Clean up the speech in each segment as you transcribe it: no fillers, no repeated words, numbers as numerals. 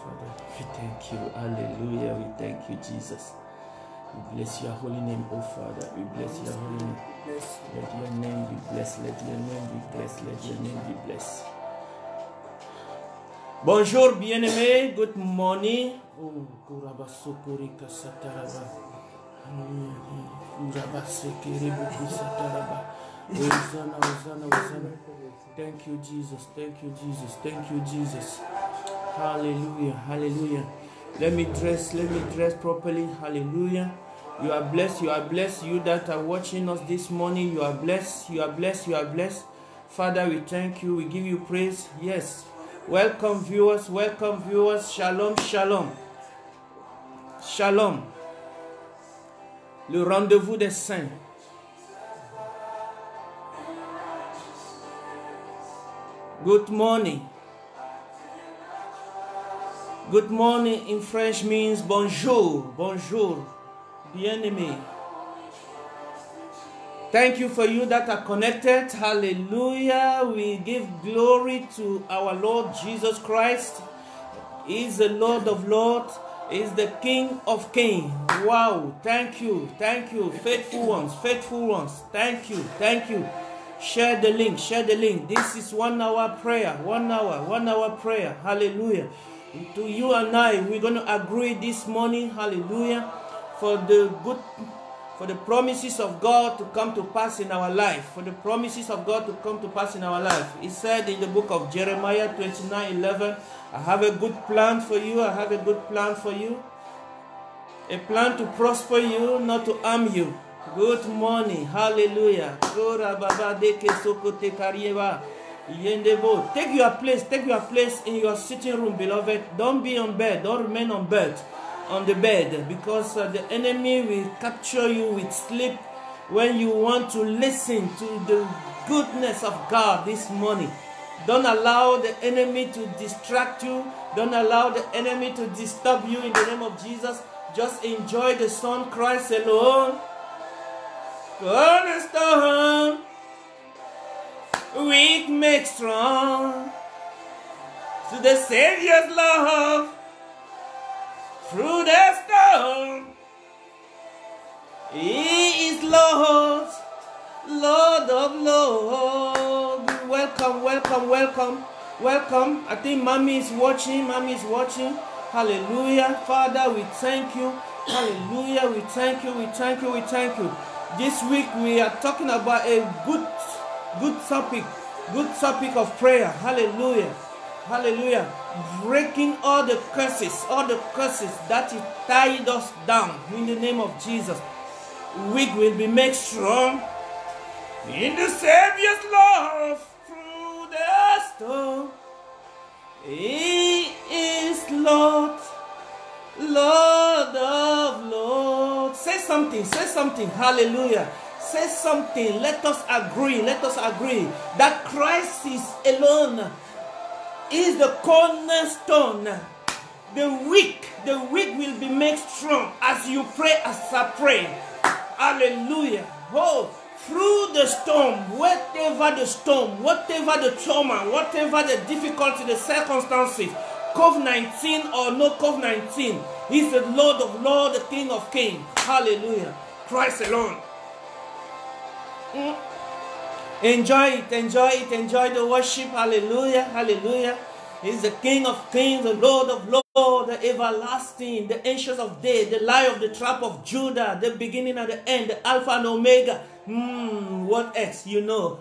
Father. We thank you. Hallelujah. We thank you, Jesus. We bless your holy name, oh Father. We bless your holy name. Let your name be blessed. Let your name be blessed. Let your name be blessed. Bonjour, bien-aimés. Good morning. Oh, Kurabasokori Kasataraba. Kurabasekere Bukusataraba. Hosanna, Hosanna, Hosanna. Thank you, Jesus. Thank you, Jesus. Thank you, Jesus. Hallelujah. Hallelujah. Let me dress properly. Hallelujah. You are blessed. You are blessed. You that are watching us this morning, you are blessed. You are blessed. You are blessed. Father, we thank you. We give you praise. Yes. Welcome, viewers. Welcome, viewers. Shalom, shalom. Shalom. Le rendez-vous des saints. Good morning. Good morning in French means bonjour. Bonjour. Bien-aimé. Thank you for you that are connected. Hallelujah. We give glory to our Lord Jesus Christ. He is the Lord of Lords. He is the King of Kings. Wow. Thank you. Thank you. Faithful ones. Faithful ones. Thank you. Thank you. Share the link. Share the link. This is 1 hour prayer. 1 hour. 1 hour prayer. Hallelujah. To you and I, we're going to agree this morning. Hallelujah. For the promises of God to come to pass in our life. For the promises of God to come to pass in our life. He said in the book of Jeremiah 29:11, I have a good plan for you. I have a good plan for you. A plan to prosper you, not to harm you. Good morning. Hallelujah. Take your place. Take your place in your sitting room, beloved. Don't be on bed. Don't remain on the bed, because the enemy will capture you with sleep when you want to listen to the goodness of God this morning. Don't allow the enemy to distract you. Don't allow the enemy to disturb you in the name of Jesus. Just enjoy the Son, Christ alone. Cornerstone, weak make strong. To the Savior's love, through the storm, He is Lord, Lord of Lords. Welcome, welcome, welcome, welcome. I think Mommy is watching. Mommy is watching. Hallelujah. Father, we thank you. Hallelujah. We thank you. We thank you. We thank you. This week we are talking about a good topic of prayer. Hallelujah. Hallelujah. Breaking all the curses that tied us down in the name of Jesus. We will be made strong in the Savior's love through the storm. He is Lord, Lord of Lords. Say something, say something. Hallelujah. Say something. Let us agree that Christ is alone. Is the cornerstone. The weak will be made strong as you pray, as I pray. Hallelujah. Oh, through the storm, whatever the trauma, whatever the difficulty, the circumstances, COVID-19 or no COVID-19, He's the Lord of Lords, the King of Kings. Hallelujah. Christ alone. Enjoy it, enjoy the worship. Hallelujah, hallelujah. He's the King of Kings, the Lord of Lords, the everlasting, the ancient of days, the Lion of the tribe of Judah, the beginning and the end, the Alpha and Omega. What else? You know,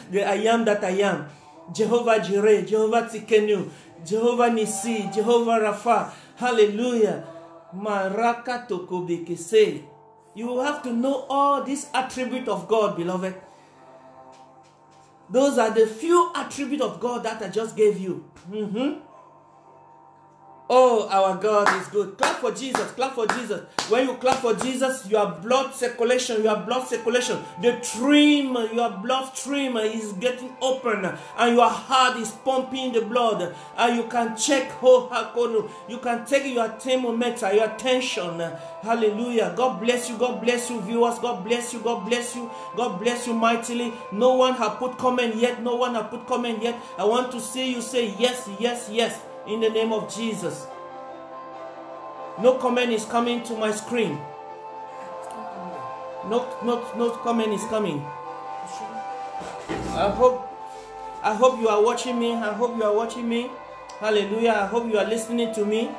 the I am that I am. Jehovah Jireh, Jehovah Tzidkenu, Jehovah Nissi, Jehovah Rapha. Hallelujah. Maraka Tokobekese. You have to know all these attributes of God, beloved. Those are the few attributes of God that I just gave you. Oh, our God is good. Clap for Jesus. Clap for Jesus. When you clap for Jesus, your blood circulation, your bloodstream is getting open, and your heart is pumping the blood, and you can check. You can take your thermometer, your tension. Hallelujah. God bless you. God bless you, viewers. God bless you. God bless you. God bless you mightily. No one has put comment yet. I want to see you say yes, yes, yes. In the name of Jesus. No comment is coming to my screen. No comment is coming. I hope you are watching me. I hope you are watching me. Hallelujah. I hope you are listening to me.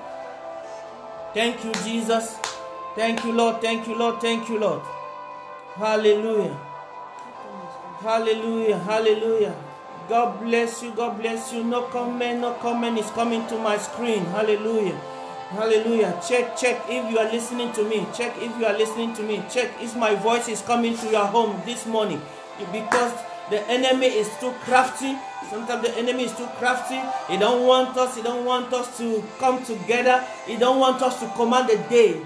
Thank you, Jesus. Thank you, Lord. Thank you, Lord. Thank you, Lord. Hallelujah. Hallelujah. Hallelujah. God bless you. God bless you. No comment is coming to my screen. Hallelujah. Hallelujah. Check if you are listening to me. Check if you are listening to me. Check if my voice is coming to your home this morning. Because the enemy is too crafty. Sometimes the enemy is too crafty. He don't want us to come together. He don't want us to command the day.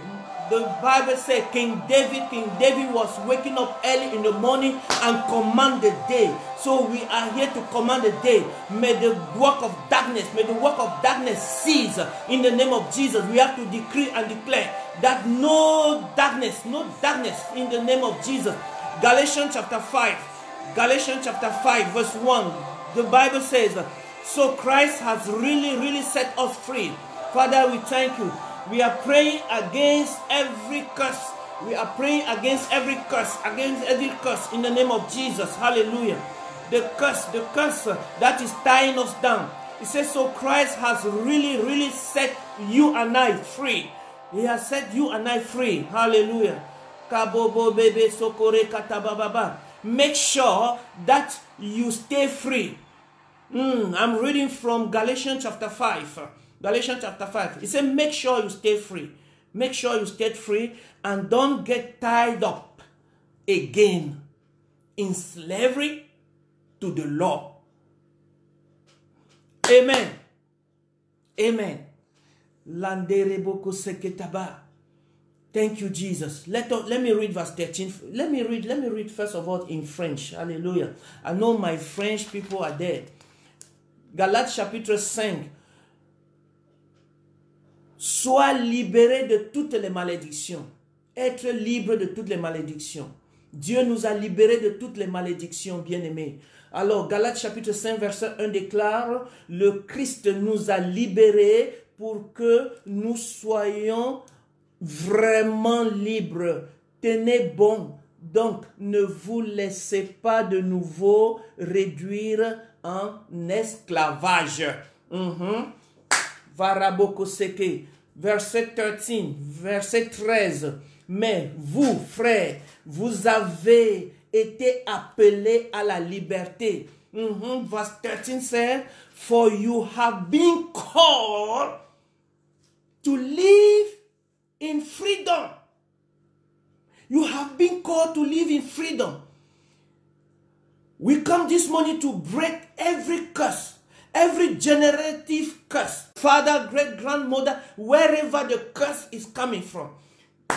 The Bible says King David was waking up early in the morning and command the day. So we are here to command the day. May the work of darkness cease in the name of Jesus. We have to decree and declare that no darkness in the name of Jesus. Galatians chapter 5 verse 1. The Bible says, so Christ has really set us free. Father, we thank you. We are praying against every curse. We are praying against every curse in the name of Jesus. Hallelujah. The curse that is tying us down. It says, so Christ has really set you and I free. He has set you and I free. Hallelujah. Make sure that you stay free. I'm reading from Galatians chapter 5. Galatians chapter 5. It says, make sure you stay free. Make sure you stay free and don't get tied up again in slavery to the law. Amen. Amen. Thank you, Jesus. Let me read verse 13. Let me read first of all in French. Hallelujah. I know my French people are there. Galates chapitre 5. Sois libéré de toutes les malédictions. Être libre de toutes les malédictions. Dieu nous a libérés de toutes les malédictions, bien-aimés. Alors, Galates chapitre 5, verset 1 déclare, le Christ nous a libérés pour que nous soyons vraiment libres. Tenez bon, donc ne vous laissez pas de nouveau réduire en esclavage. Varabokoseke, verset 13. Mais vous, frères, vous avez été appelés à la liberté. Verse 13 says, for you have been called to live in freedom. You have been called to live in freedom. We come this morning to break every curse. Every generative curse, father, great grandmother, wherever the curse is coming from,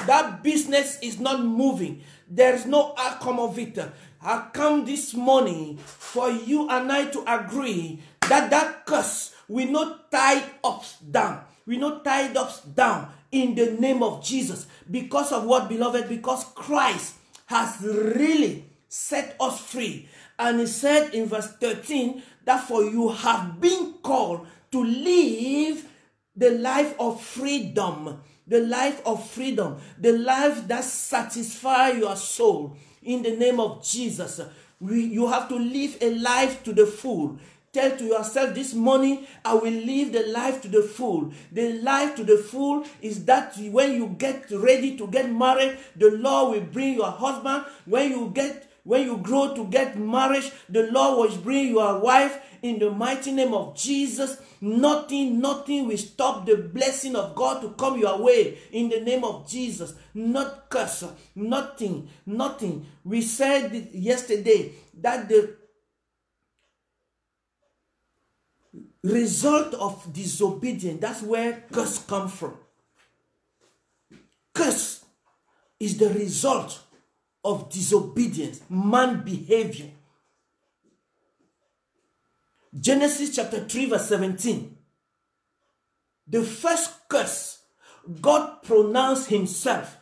that business is not moving. There is no outcome of it. I come this morning for you and I to agree that curse will not tie us down. Will not tie us down in the name of Jesus. Because of what, beloved? Because Christ has really set us free. And he said in verse 13, that for you have been called to live the life of freedom. The life of freedom. The life that satisfies your soul. In the name of Jesus. You have to live a life to the full. Tell to yourself this morning, I will live the life to the full. The life to the full is that when you get ready to get married, the Lord will bring your husband. When you grow to get married, the Lord will bring your wife. In the mighty name of Jesus, nothing will stop the blessing of God to come your way. In the name of Jesus, not curse, nothing. We said yesterday that the result of disobedience, that's where curse comes from. Curse is the result of disobedience, man behavior. Genesis chapter 3 verse 17. The first curse God pronounced himself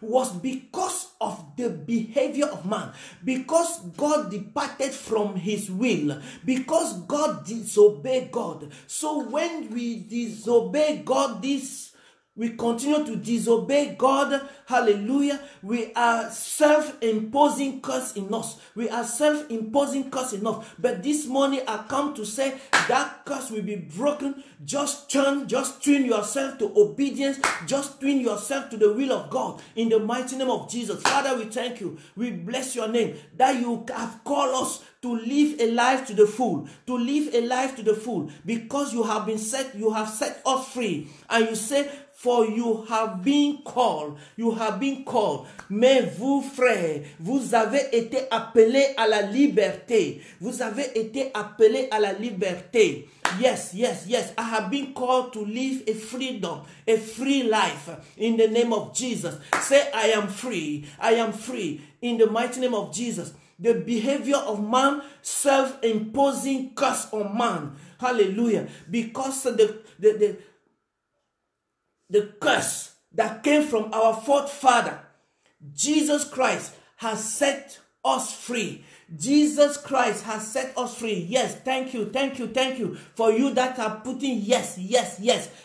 was because of the behavior of man, because God departed from his will, because God disobeyed God. So when we disobey God, we continue to disobey God. Hallelujah. We are self-imposing curse in us. We are self-imposing curse in us. But this morning I come to say that curse will be broken. Just tune yourself to obedience. Just tune yourself to the will of God in the mighty name of Jesus. Father, we thank you. We bless your name that you have called us to live a life to the full, to live a life to the full, because you have set us free. And you say, for you have been called, mais vous frères, vous avez été appelés à la liberté. Vous avez été appelés à la liberté. Yes. I have been called to live a free life in the name of Jesus. Say, I am free in the mighty name of Jesus. The behavior of man, self-imposing curse on man. Hallelujah. Because the curse that came from our forefather, Jesus Christ has set us free. Jesus Christ has set us free. Yes, thank you. For you that are putting yes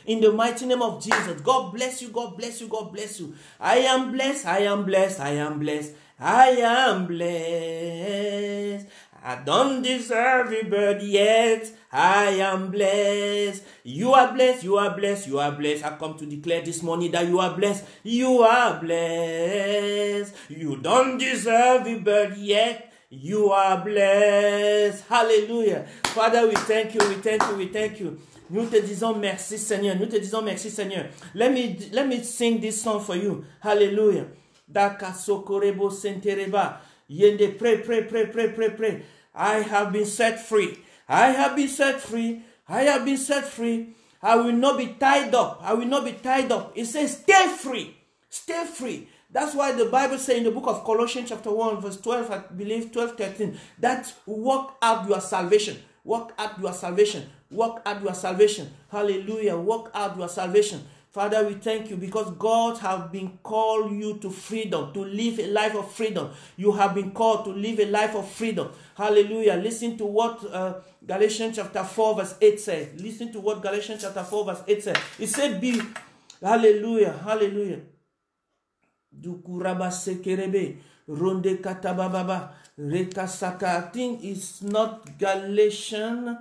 in the mighty name of Jesus. God bless you. I am blessed. I don't deserve it, but yet I am blessed. You are blessed. I come to declare this morning that you are blessed. You are blessed. You don't deserve it, but yet you are blessed. Hallelujah. Father, we thank you. Nous te disons merci, Seigneur. Let me sing this song for you. Hallelujah. Daka sokorebo sentereba. Yende, pray. I have been set free. I will not be tied up. It says, stay free. That's why the Bible says in the book of Colossians chapter 1 verse 12, I believe 12-13, that work out your salvation. Hallelujah. Work out your salvation. Father, we thank you because God has been called you to freedom, to live a life of freedom. You have been called to live a life of freedom. Hallelujah. Listen to what Galatians chapter 4 verse 8 says. It said, be, hallelujah. Dukuraba sekerebe, ronde katabababa, rekasaka. I think it's not Galatians.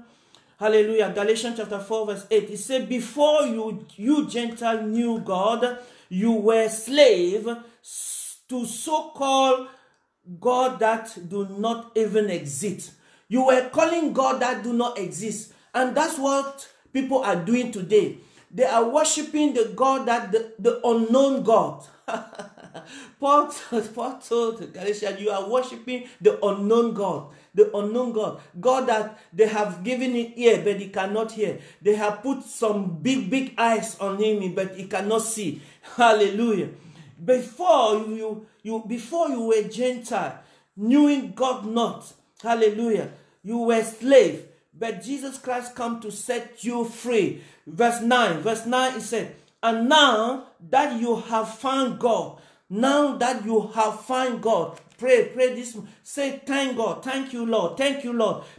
Hallelujah. Galatians chapter 4 verse 8. It said, before you Gentile knew God, you were slave to so-called God that do not even exist. You were calling God that do not exist. And that's what people are doing today. They are worshiping the God that the unknown God. Paul told the Galatians, you are worshiping the unknown God. God that they have given it ear, but he cannot hear. They have put some big eyes on him, but he cannot see. Hallelujah. Before you were Gentile, knowing God not. Hallelujah. You were slave, but Jesus Christ come to set you free. Verse 9 it said, and now that you have found God, pray this, say thank God, thank you Lord,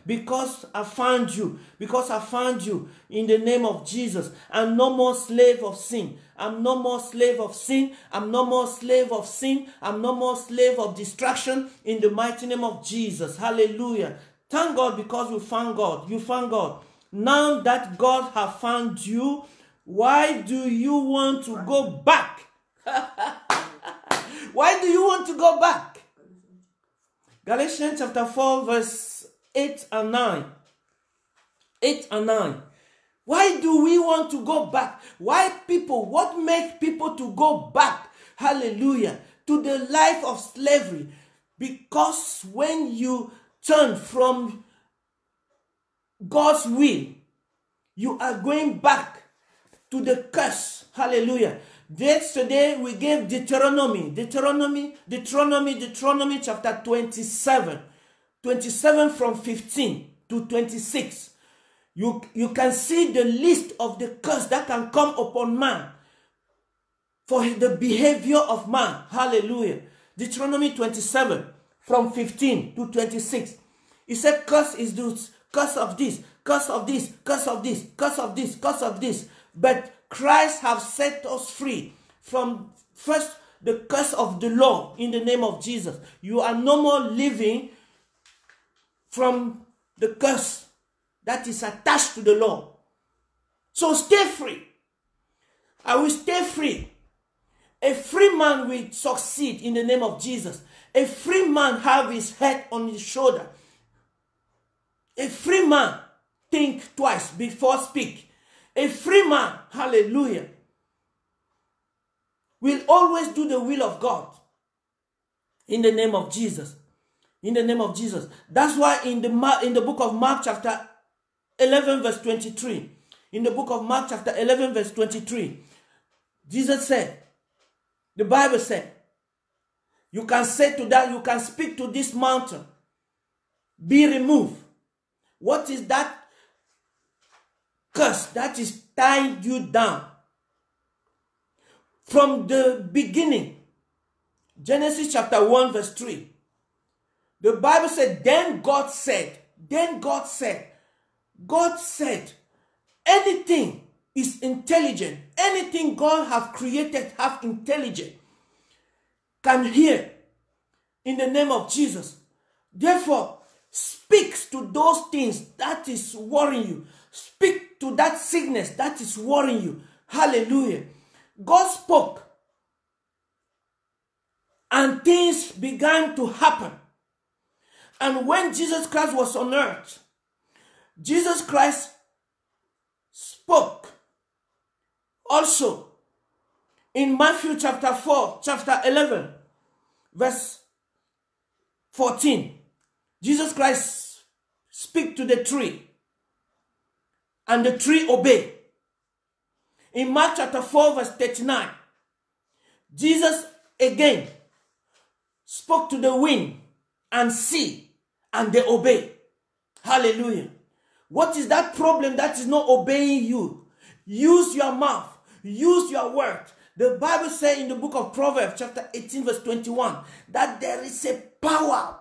because I found you, in the name of Jesus. I'm no more slave of sin. I'm no more slave of distraction, in the mighty name of Jesus. Hallelujah. Thank God because you found God. Now that God has found you, why do you want to go back? Why do you want to go back? Galatians chapter 4 verse 8 and 9. Why do we want to go back? What makes people to go back? Hallelujah. To the life of slavery. Because when you turn from God's will, you are going back to the curse. Hallelujah. Yesterday we gave Deuteronomy chapter 27 from 15 to 26. You can see the list of the curse that can come upon man for the behavior of man. Hallelujah. Deuteronomy 27 from 15 to 26. He said, curse is this, curse of this, curse of this, curse of this, curse of this, curse of this. But Christ has set us free from first the curse of the law in the name of Jesus. You are no more living from the curse that is attached to the law. So stay free. I will stay free. A free man will succeed in the name of Jesus. A free man have his head on his shoulder. A free man think twice before speak. A free man, hallelujah, will always do the will of God in the name of Jesus. In the name of Jesus. That's why in the book of Mark chapter 11 verse 23, in the book of Mark chapter 11 verse 23, Jesus said, the Bible said, you can say to that, you can speak to this mountain, be removed. What is that curse that is tying you down? From the beginning, Genesis chapter 1 verse 3, the Bible said, then God said, anything is intelligent. Anything God have created have intelligence. Can hear in the name of Jesus. Therefore, speak to those things that is worrying you. Speak to that sickness that is worrying you. Hallelujah. God spoke and things began to happen. And when Jesus Christ was on earth, Jesus Christ spoke also in Matthew chapter 4, chapter 11, verse 14. Jesus Christ speak to the tree and the tree obey. In Mark chapter 4 verse 39, Jesus again spoke to the wind and sea and they obey. Hallelujah. What is that problem that is not obeying you? Use your mouth. Use your word. The Bible says in the book of Proverbs chapter 18 verse 21 that there is a power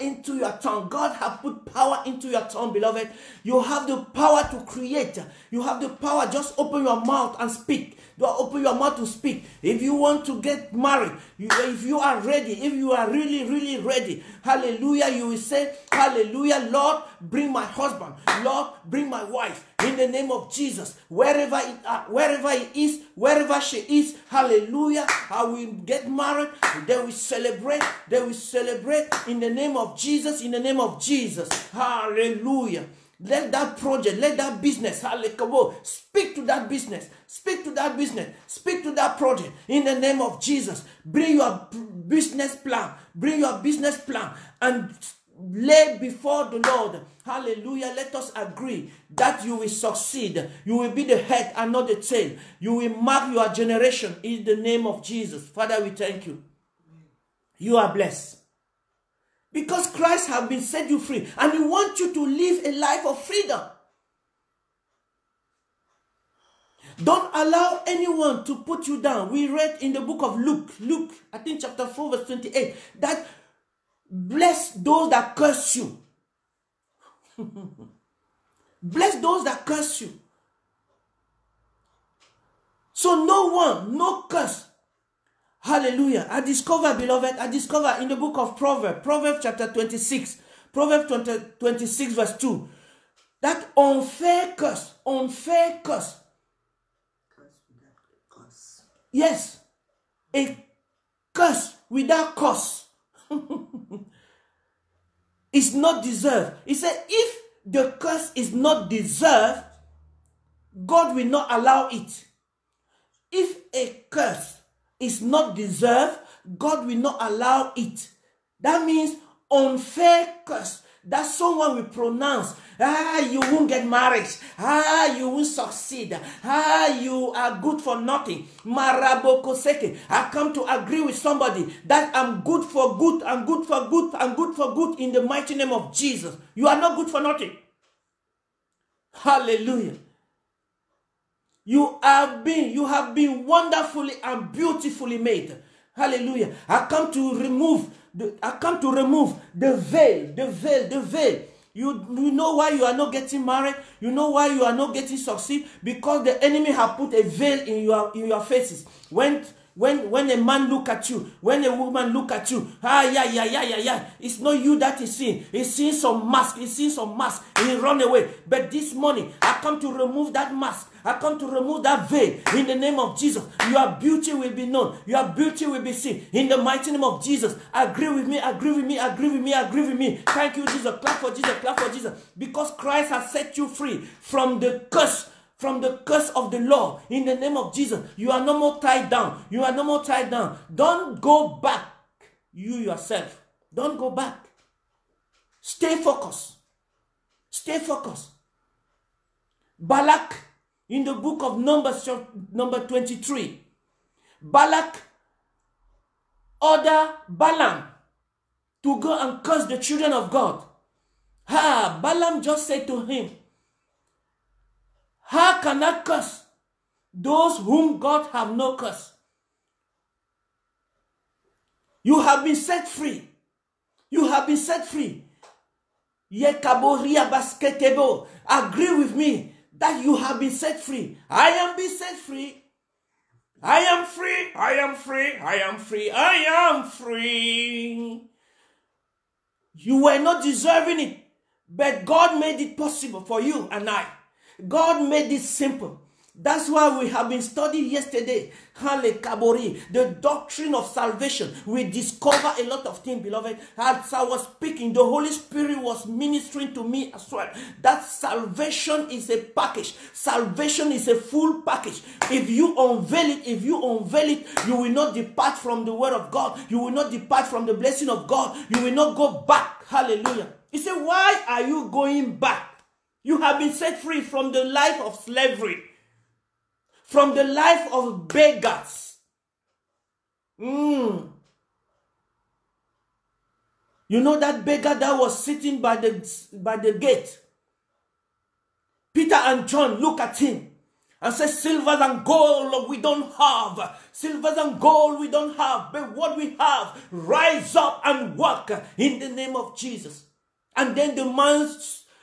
into your tongue. God has put power into your tongue, beloved. You have the power to create. You have the power. Just open your mouth and speak. Don't open your mouth to speak. If you want to get married, if you are ready, if you are really ready, hallelujah, you will say, hallelujah, Lord, bring my husband. Lord, bring my wife. In the name of Jesus, wherever he is, wherever she is, hallelujah, I will get married. They will celebrate. They will celebrate in the name of Jesus. In the name of Jesus, hallelujah. Let that project, let that business, hallelujah, speak to that business, speak to that business, speak to that project in the name of Jesus. Bring your business plan, and lay before the Lord. Hallelujah. Let us agree that you will succeed. You will be the head and not the tail. You will mark your generation in the name of Jesus. Father, we thank you. You are blessed. Because Christ has been set you free. And He wants you to live a life of freedom. Don't allow anyone to put you down. We read in the book of Luke, I think chapter 4 verse 28, that bless those that curse you. Bless those that curse you. So no curse. Hallelujah. I discover, beloved, in the book of Proverbs chapter 26, Proverbs 26 verse 2, that unfair curse. Yes. A curse without cause is not deserved. He said, if the curse is not deserved, God will not allow it. If a curse is not deserved, God will not allow it. That means unfair curse that someone will pronounce. You won't get married. You won't succeed. You are good for nothing. Marabokoseke. I come to agree with somebody that I'm good for good. I'm good for good. I'm good for good in the mighty name of Jesus. You are not good for nothing. Hallelujah. You have been wonderfully and beautifully made. Hallelujah. I come to remove the veil. You know why you are not getting married? You know why you are not getting succeed? Because the enemy have put a veil in your faces. When a man look at you, when a woman look at you, it's not you that is seeing. He's seeing some mask. He's seeing some mask. And he run away. But this morning, I come to remove that mask. I come to remove that veil in the name of Jesus. Your beauty will be known. Your beauty will be seen in the mighty name of Jesus. Agree with me, agree with me, agree with me, agree with me. Thank you, Jesus. Clap for Jesus, clap for Jesus. Because Christ has set you free from the curse of the law in the name of Jesus. You are no more tied down. You are no more tied down. Don't go back. You yourself. Don't go back. Stay focused. Stay focused. Balak, in the book of Numbers, number 23, Balak ordered Balaam to go and curse the children of God. Balaam just said to him, how can I curse those whom God have no curse? You have been set free. You have been set free. Yekaboria basketebo. Agree with me that you have been set free. I am being set free. I am free. I am free. I am free. I am free. You were not deserving it, but God made it possible for you and I. God made it simple. That's why we have been studying yesterday, the doctrine of salvation. We discover a lot of things, beloved. As I was speaking, the Holy Spirit was ministering to me as well. That salvation is a package. Salvation is a full package. If you unveil it, you will not depart from the word of God. You will not depart from the blessing of God. You will not go back. Hallelujah. He said, why are you going back? You have been set free from the life of slavery. From the life of beggars. You know that beggar that was sitting by the gate. Peter and John look at him and say, silver and gold we don't have. Silver and gold we don't have. But what we have, rise up and walk in the name of Jesus. And then the man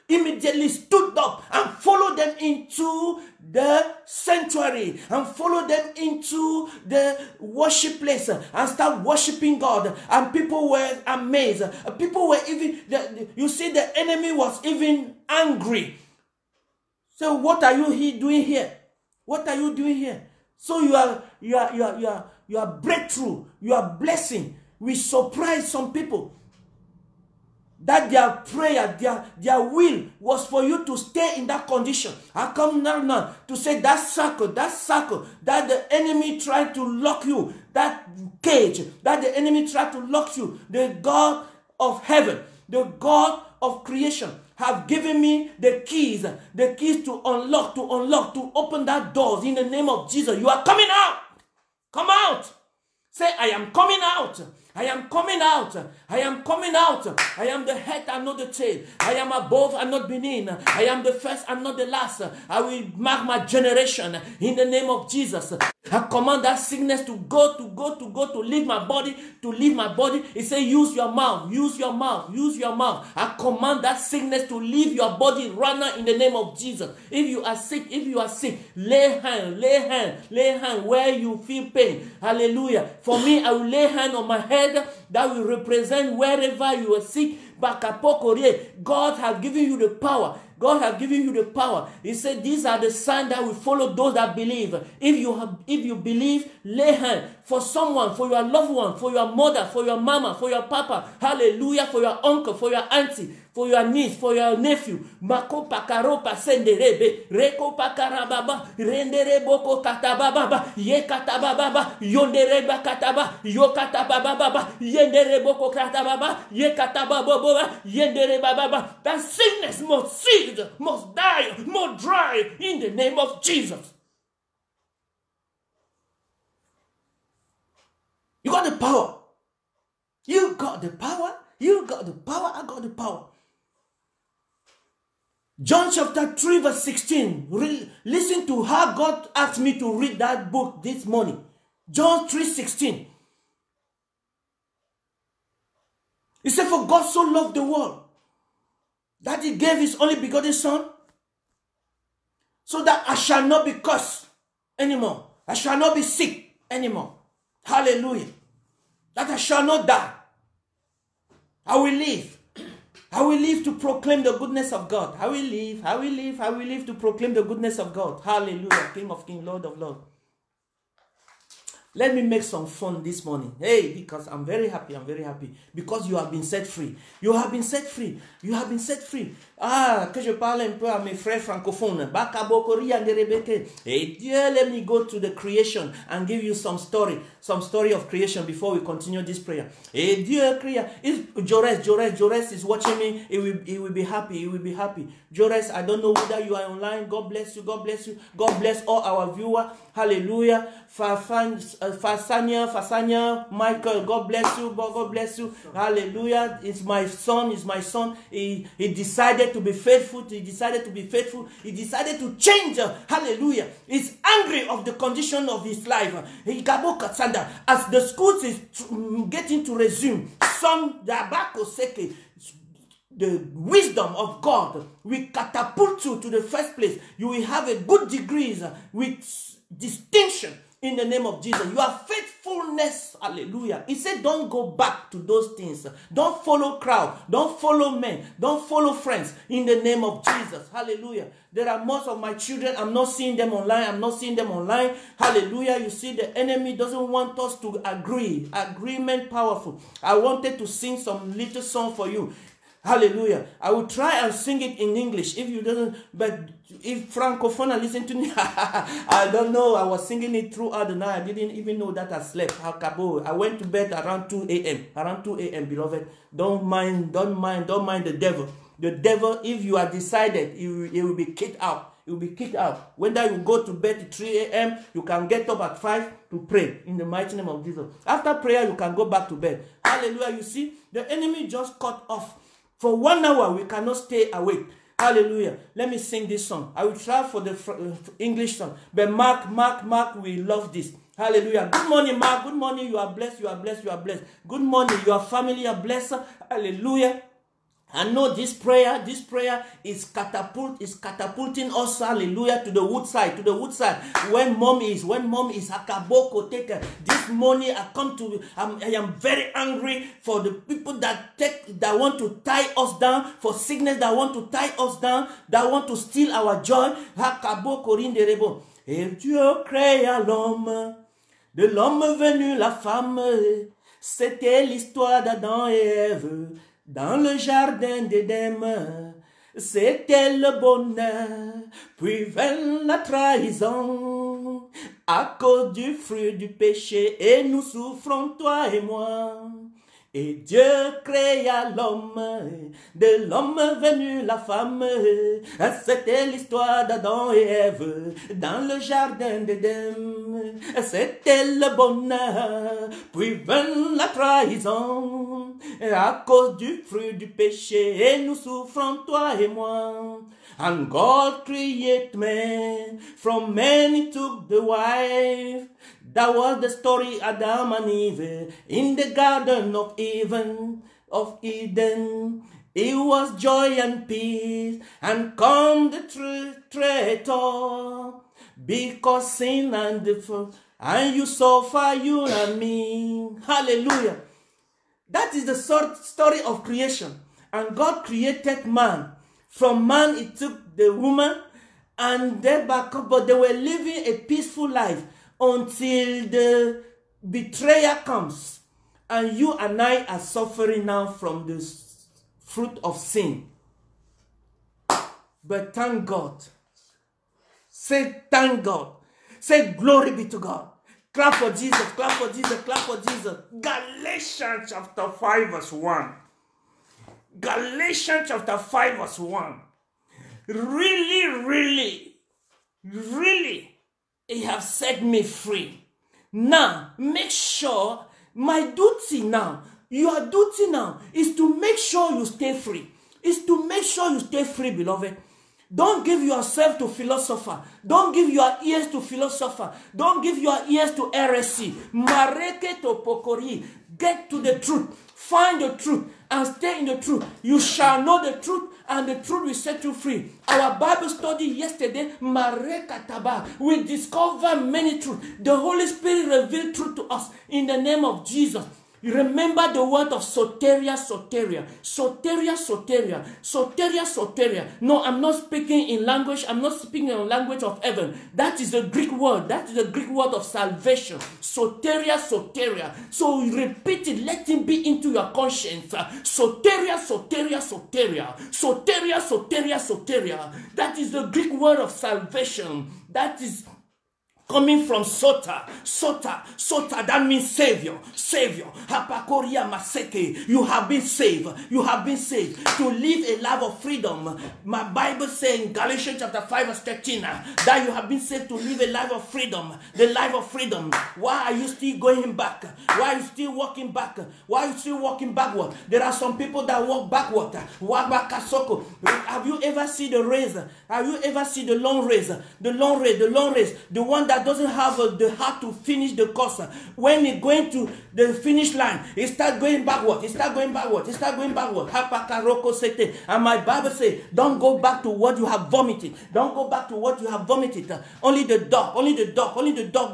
immediately stood up and followed them into the sanctuary and followed them into the worship place and start worshiping God. And people were amazed. People were even, you see, the enemy was even angry. So what are you doing here? What are you doing here? So your breakthrough, your blessing will surprise some people. That their prayer, their will was for you to stay in that condition. I come now to say that circle, that the enemy tried to lock you, that cage, that the enemy tried to lock you. The God of heaven, the God of creation have given me the keys to unlock, to open that doors in the name of Jesus. You are coming out. Come out. Say, I am coming out. I am coming out. I am coming out. I am the head and not the tail. I am above and not beneath. I am the first and not the last. I will mark my generation in the name of Jesus. I command that sickness to go, to leave my body, He said, use your mouth, use your mouth, use your mouth. I command that sickness to leave your body right now in the name of Jesus. If you are sick, lay hand where you feel pain. Hallelujah. For me, I will lay hand on my head that will represent wherever you are sick. God has given you the power. God has given you the power. He said, these are the signs that will follow those that believe. If you believe, lay hand for someone, for your loved one, for your mother, for your mama, for your papa. Hallelujah. For your uncle, for your auntie, for your niece, for your nephew. Mako pakaropa senderebe. Reko pakarababa. Rendere boko katababa. Ye katababa. Yondereba kataba. Yo katababa. Yendere boko katababa. Ye katababa. Yendere baba. That sickness must cease, must die, must dry in the name of Jesus. You got the power. You got the power. You got the power. I got the power. John chapter 3 verse 16. Listen to how God asked me to read that book this morning. John 3:16. He said, for God so loved the world that he gave his only begotten son, so that I shall not be cursed anymore. I shall not be sick anymore. Hallelujah. That I shall not die. I will live. I will live to proclaim the goodness of God. I will live. I will live. I will live to proclaim the goodness of God. Hallelujah. King of kings, Lord of lords. Let me make some fun this morning. Hey, because I'm very happy. I'm very happy. Because you have been set free. You have been set free. You have been set free. Ah, que je parle un peu à mes frères francophones. Hey, dear, let me go to the creation and give you some story of creation before we continue this prayer. Hey, dear, if Jores is watching me, he will be happy. He will be happy. Jores, I don't know whether you are online. God bless you. God bless you. God bless all our viewers. Hallelujah. Fasania, Michael, God bless you. God bless you. Hallelujah. It's my son. He decided to be faithful. He decided to change. Hallelujah. He's angry of the condition of his life. As the schools is getting to resume, the wisdom of God will catapult you to the first place. You will have a good degrees with distinction in the name of Jesus. Your faithfulness, hallelujah. He said, don't go back to those things. Don't follow crowd. Don't follow men. Don't follow friends in the name of Jesus. Hallelujah. There are most of my children. I'm not seeing them online. Hallelujah. You see, the enemy doesn't want us to agree. Agreement powerful. I wanted to sing some little song for you. Hallelujah. I will try and sing it in English. If you don't, but if Francophone listen to me, I don't know. I was singing it throughout the night. I didn't even know that I slept. I went to bed around 2 a.m. Around 2 a.m., beloved. Don't mind the devil. The devil, if you are decided, he will be kicked out. You will be kicked out. Whether you go to bed at 3 a.m., you can get up at 5 to pray in the mighty name of Jesus. After prayer, you can go back to bed. Hallelujah. You see, the enemy just cut off. For 1 hour, we cannot stay awake. Hallelujah. Let me sing this song. I will try for the English song. But Mark, we love this. Hallelujah. Good morning, Mark. Good morning. You are blessed. Good morning. Your family are blessed. Hallelujah. I know this prayer is catapulting us, hallelujah, to the woodside. When mom is akaboko taken. This morning I am very angry for the people that want to tie us down, for sickness that want to tie us down, that want to steal our joy. Akaboko rinderebo. Et Dieu créa l'homme, de l'homme venu la femme. C'était l'histoire d'Adam et Ève. Dans le jardin d'Éden, c'était le bonheur, puis vint la trahison, à cause du fruit du péché, et nous souffrons, toi et moi. Et Dieu créa l'homme, de l'homme venu la femme. C'était l'histoire d'Adam et Ève dans le jardin d'Éden. C'était le bonheur, puis vint la trahison. À cause du fruit du péché, et nous souffrons, toi et moi. And God created man, from man he took the wife. That was the story Adam and Eve in the garden of Eden. It was joy and peace, and come the traitor, because sin and default, and you suffer, you and me. Hallelujah. That is the story of creation. And God created man. From man he took the woman, and they back up, but they were living a peaceful life until the betrayer comes, and you and I are suffering now from the fruit of sin. But thank God. Say thank God. Say glory be to God. Clap for Jesus, clap for Jesus, clap for Jesus. Galatians chapter 5 verse 1. Galatians chapter 5 verse 1. Really, He has set me free. Now, make sure my duty now, your duty now, is to make sure you stay free. Is to make sure you stay free, beloved. Don't give yourself to philosopher. Don't give your ears to philosopher. Don't give your ears to heresy. Mareke to pokori. Get to the truth. Find the truth and stay in the truth. You shall know the truth, and the truth will set you free. Our Bible study yesterday, Mareka Taba, we discover many truths. The Holy Spirit revealed truth to us in the name of Jesus. Remember the word of soteria, soteria. Soteria, soteria. Soteria, soteria. No, I'm not speaking in language. I'm not speaking in language of heaven. That is the Greek word. That is the Greek word of salvation. Soteria, soteria. So repeat it. Let it be into your conscience. Soteria, soteria, soteria. Soteria, soteria, soteria. That is the Greek word of salvation. That is coming from sota, sota, sota, that means savior, savior. Hapakoria maseke. You have been saved. You have been saved to live a life of freedom. My Bible says in Galatians chapter 5 verse 13 that you have been saved to live a life of freedom. The life of freedom. Why are you still going back? Why are you still walking back? Why are you still walking backward? There are some people that walk backward. Walk back kasoko. Have you ever seen the race? Have you ever seen the long race? The long race, the long race. The one that doesn't have the heart to finish the course. When he's going to the finish line, he starts going backward. He starts going backward. He starts going backward. And my Bible says, don't go back to what you have vomited. Don't go back to what you have vomited. Only the dog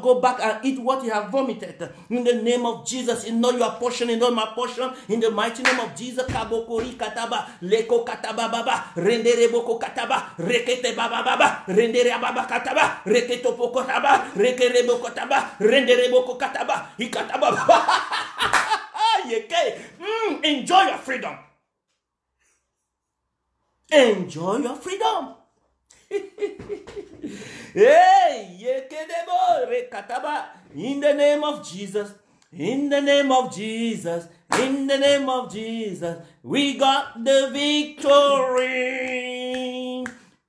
go back and eat what you have vomited. In the name of Jesus, it's not your portion, it's not my portion. In the mighty name of Jesus, kabokori kataba, leko kataba baba, rendere boko kataba, rekete baba baba, rendere baba kataba, reketo poko taba, rekerebo kotaba, renderebo kokataba, ikataba baba. Enjoy your freedom. Enjoy your freedom. Hey, yekedebo rekataba. In the name of Jesus. In the name of Jesus. In the name of Jesus. We got the victory.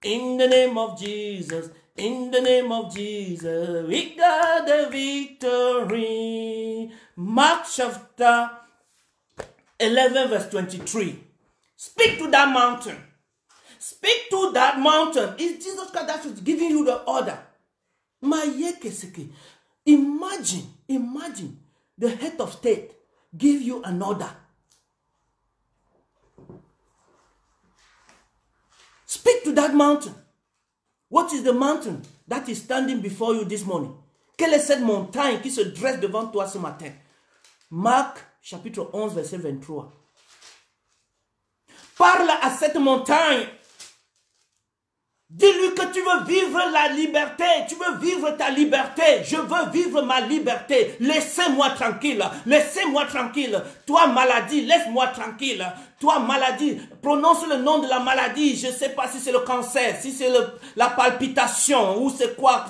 In the name of Jesus. In the name of Jesus, we got the victory. Mark chapter 11 verse 23. Speak to that mountain. Speak to that mountain. It's Jesus Christ that is giving you the order. Imagine the head of state give you an order. Speak to that mountain. What is the mountain that is standing before you this morning? Quelle est cette montagne qui se dresse devant toi ce matin? Marc chapitre 11 verset 23. Parle à cette montagne. Dis-lui que tu veux vivre la liberté. Tu veux vivre ta liberté. Je veux vivre ma liberté. Laissez-moi tranquille. Laissez-moi tranquille. Toi maladie, laisse-moi tranquille. Toi maladie, prononce le nom de la maladie. Je ne sais pas si c'est le cancer, si c'est la palpitation ou c'est quoi.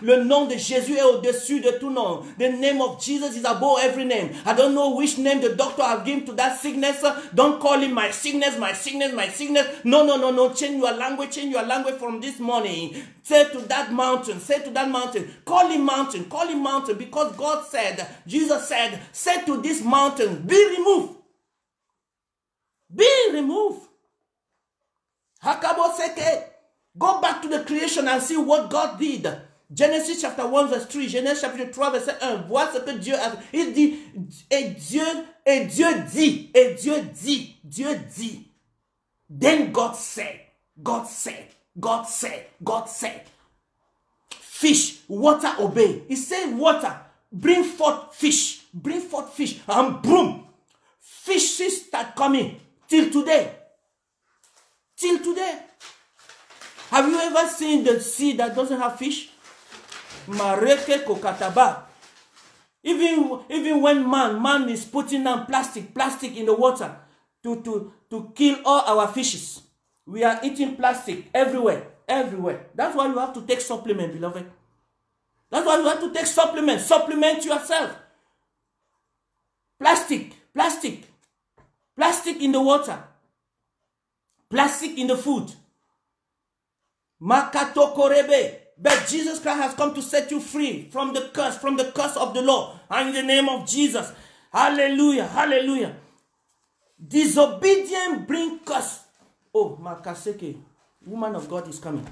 Le nom de Jésus est au-dessus de tout nom. The name of Jesus is above every name. I don't know which name the doctor have given to that sickness. Don't call him my sickness, my sickness, my sickness. No. Change your language from this morning. Say to that mountain, call him mountain, because God said, Jesus said, say to this mountain, be removed. Be removed. Hakaboseke. Go back to the creation and see what God did. Genesis chapter 1 verse 3. Genesis chapter 3 verset 1. Vois ce que Dieu a fait. Il dit, et Dieu dit. Then God said. Fish, water obey. He said water, bring forth fish. And boom. Fishes start coming. Till today. Have you ever seen the sea that doesn't have fish? Mareke kokataba. Even when man is putting down plastic in the water to kill all our fishes. We are eating plastic everywhere. That's why you have to take supplement, beloved. That's why you have to take supplement. Supplement yourself. Plastic in the water. Plastic in the food. Makato korebe. But Jesus Christ has come to set you free from the curse of the law. And in the name of Jesus. Hallelujah. Disobedience bring curse. Oh, makaseke. Woman of God is coming.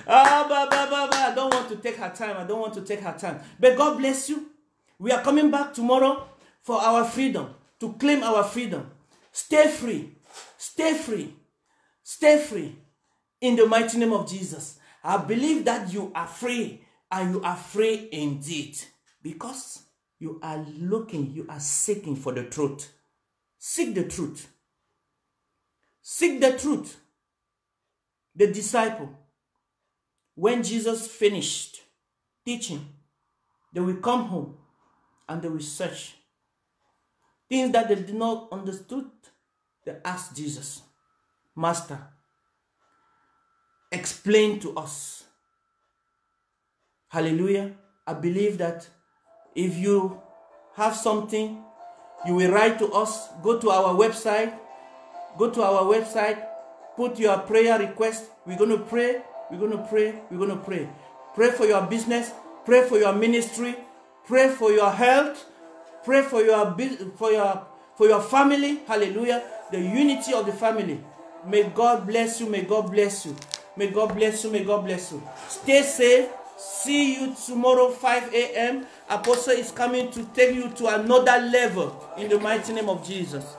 I don't want to take her time. I don't want to take her time. But God bless you. We are coming back tomorrow for our freedom, to claim our freedom. Stay free. Stay free. Stay free. In the mighty name of Jesus. I believe that you are free, and you are free indeed. Because you are looking, you are seeking for the truth. Seek the truth. Seek the truth. The disciple, when Jesus finished teaching, they will come home and they will search. Things that they did not understood, they asked Jesus, Master, explain to us. Hallelujah. I believe that if you have something, you will write to us. Go to our website. Go to our website. Put your prayer request. We're going to pray. We're going to pray. We're going to pray. Pray for your business. Pray for your ministry. Pray for your health. Pray for your family. Hallelujah. The unity of the family. May God bless you. May God bless you. May God bless you. May God bless you. Stay safe. See you tomorrow 5 a.m. Apostle is coming to take you to another level in the mighty name of Jesus.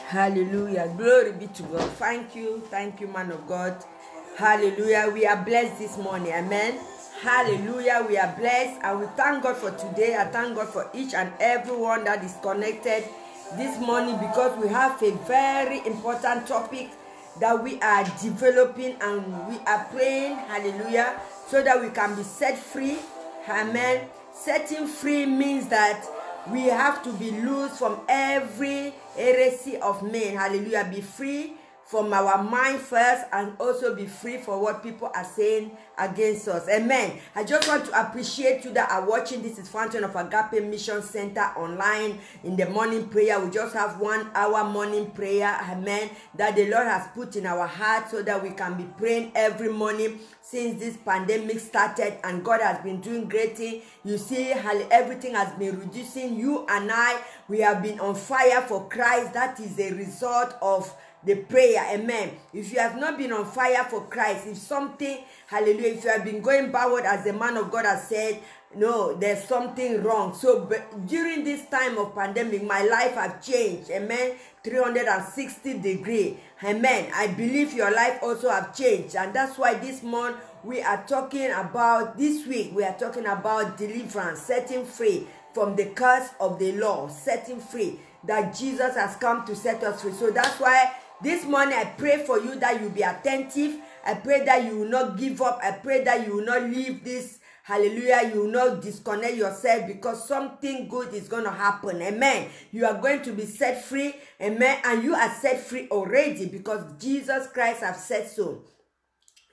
Hallelujah. Glory be to God. Thank you, man of God. Hallelujah. We are blessed this morning. Amen. Hallelujah. We are blessed, and we thank God for today. I thank God for each and everyone that is connected this morning, because we have a very important topic that we are developing, and we are praying, hallelujah, so that we can be set free. Amen. Setting free means that we have to be loose from every heresy of men. Hallelujah. Be free from our mind first, and also be free for what people are saying against us. Amen. I just want to appreciate you that are watching. This is Fountain of Agape Mission Center online in the morning prayer. We just have 1 hour morning prayer. Amen. That the Lord has put in our hearts so that we can be praying every morning since this pandemic started, and God has been doing great things. You see how everything has been reducing. You and I, we have been on fire for Christ. That is a result of the prayer. Amen. If you have not been on fire for Christ, if something, hallelujah, if you have been going backward, as the man of God has said, no, there's something wrong. So during this time of pandemic, my life has changed. Amen. 360 degrees. Amen. I believe your life also have changed, and that's why this month we are talking about, this week we are talking about deliverance, setting free from the curse of the law, setting free, that Jesus has come to set us free. So that's why this morning I pray for you that you be attentive. I pray that you will not give up. I pray that you will not leave this. Hallelujah. You will not disconnect yourself, because something good is going to happen. Amen. You are going to be set free. Amen. And you are set free already, because Jesus Christ has said so.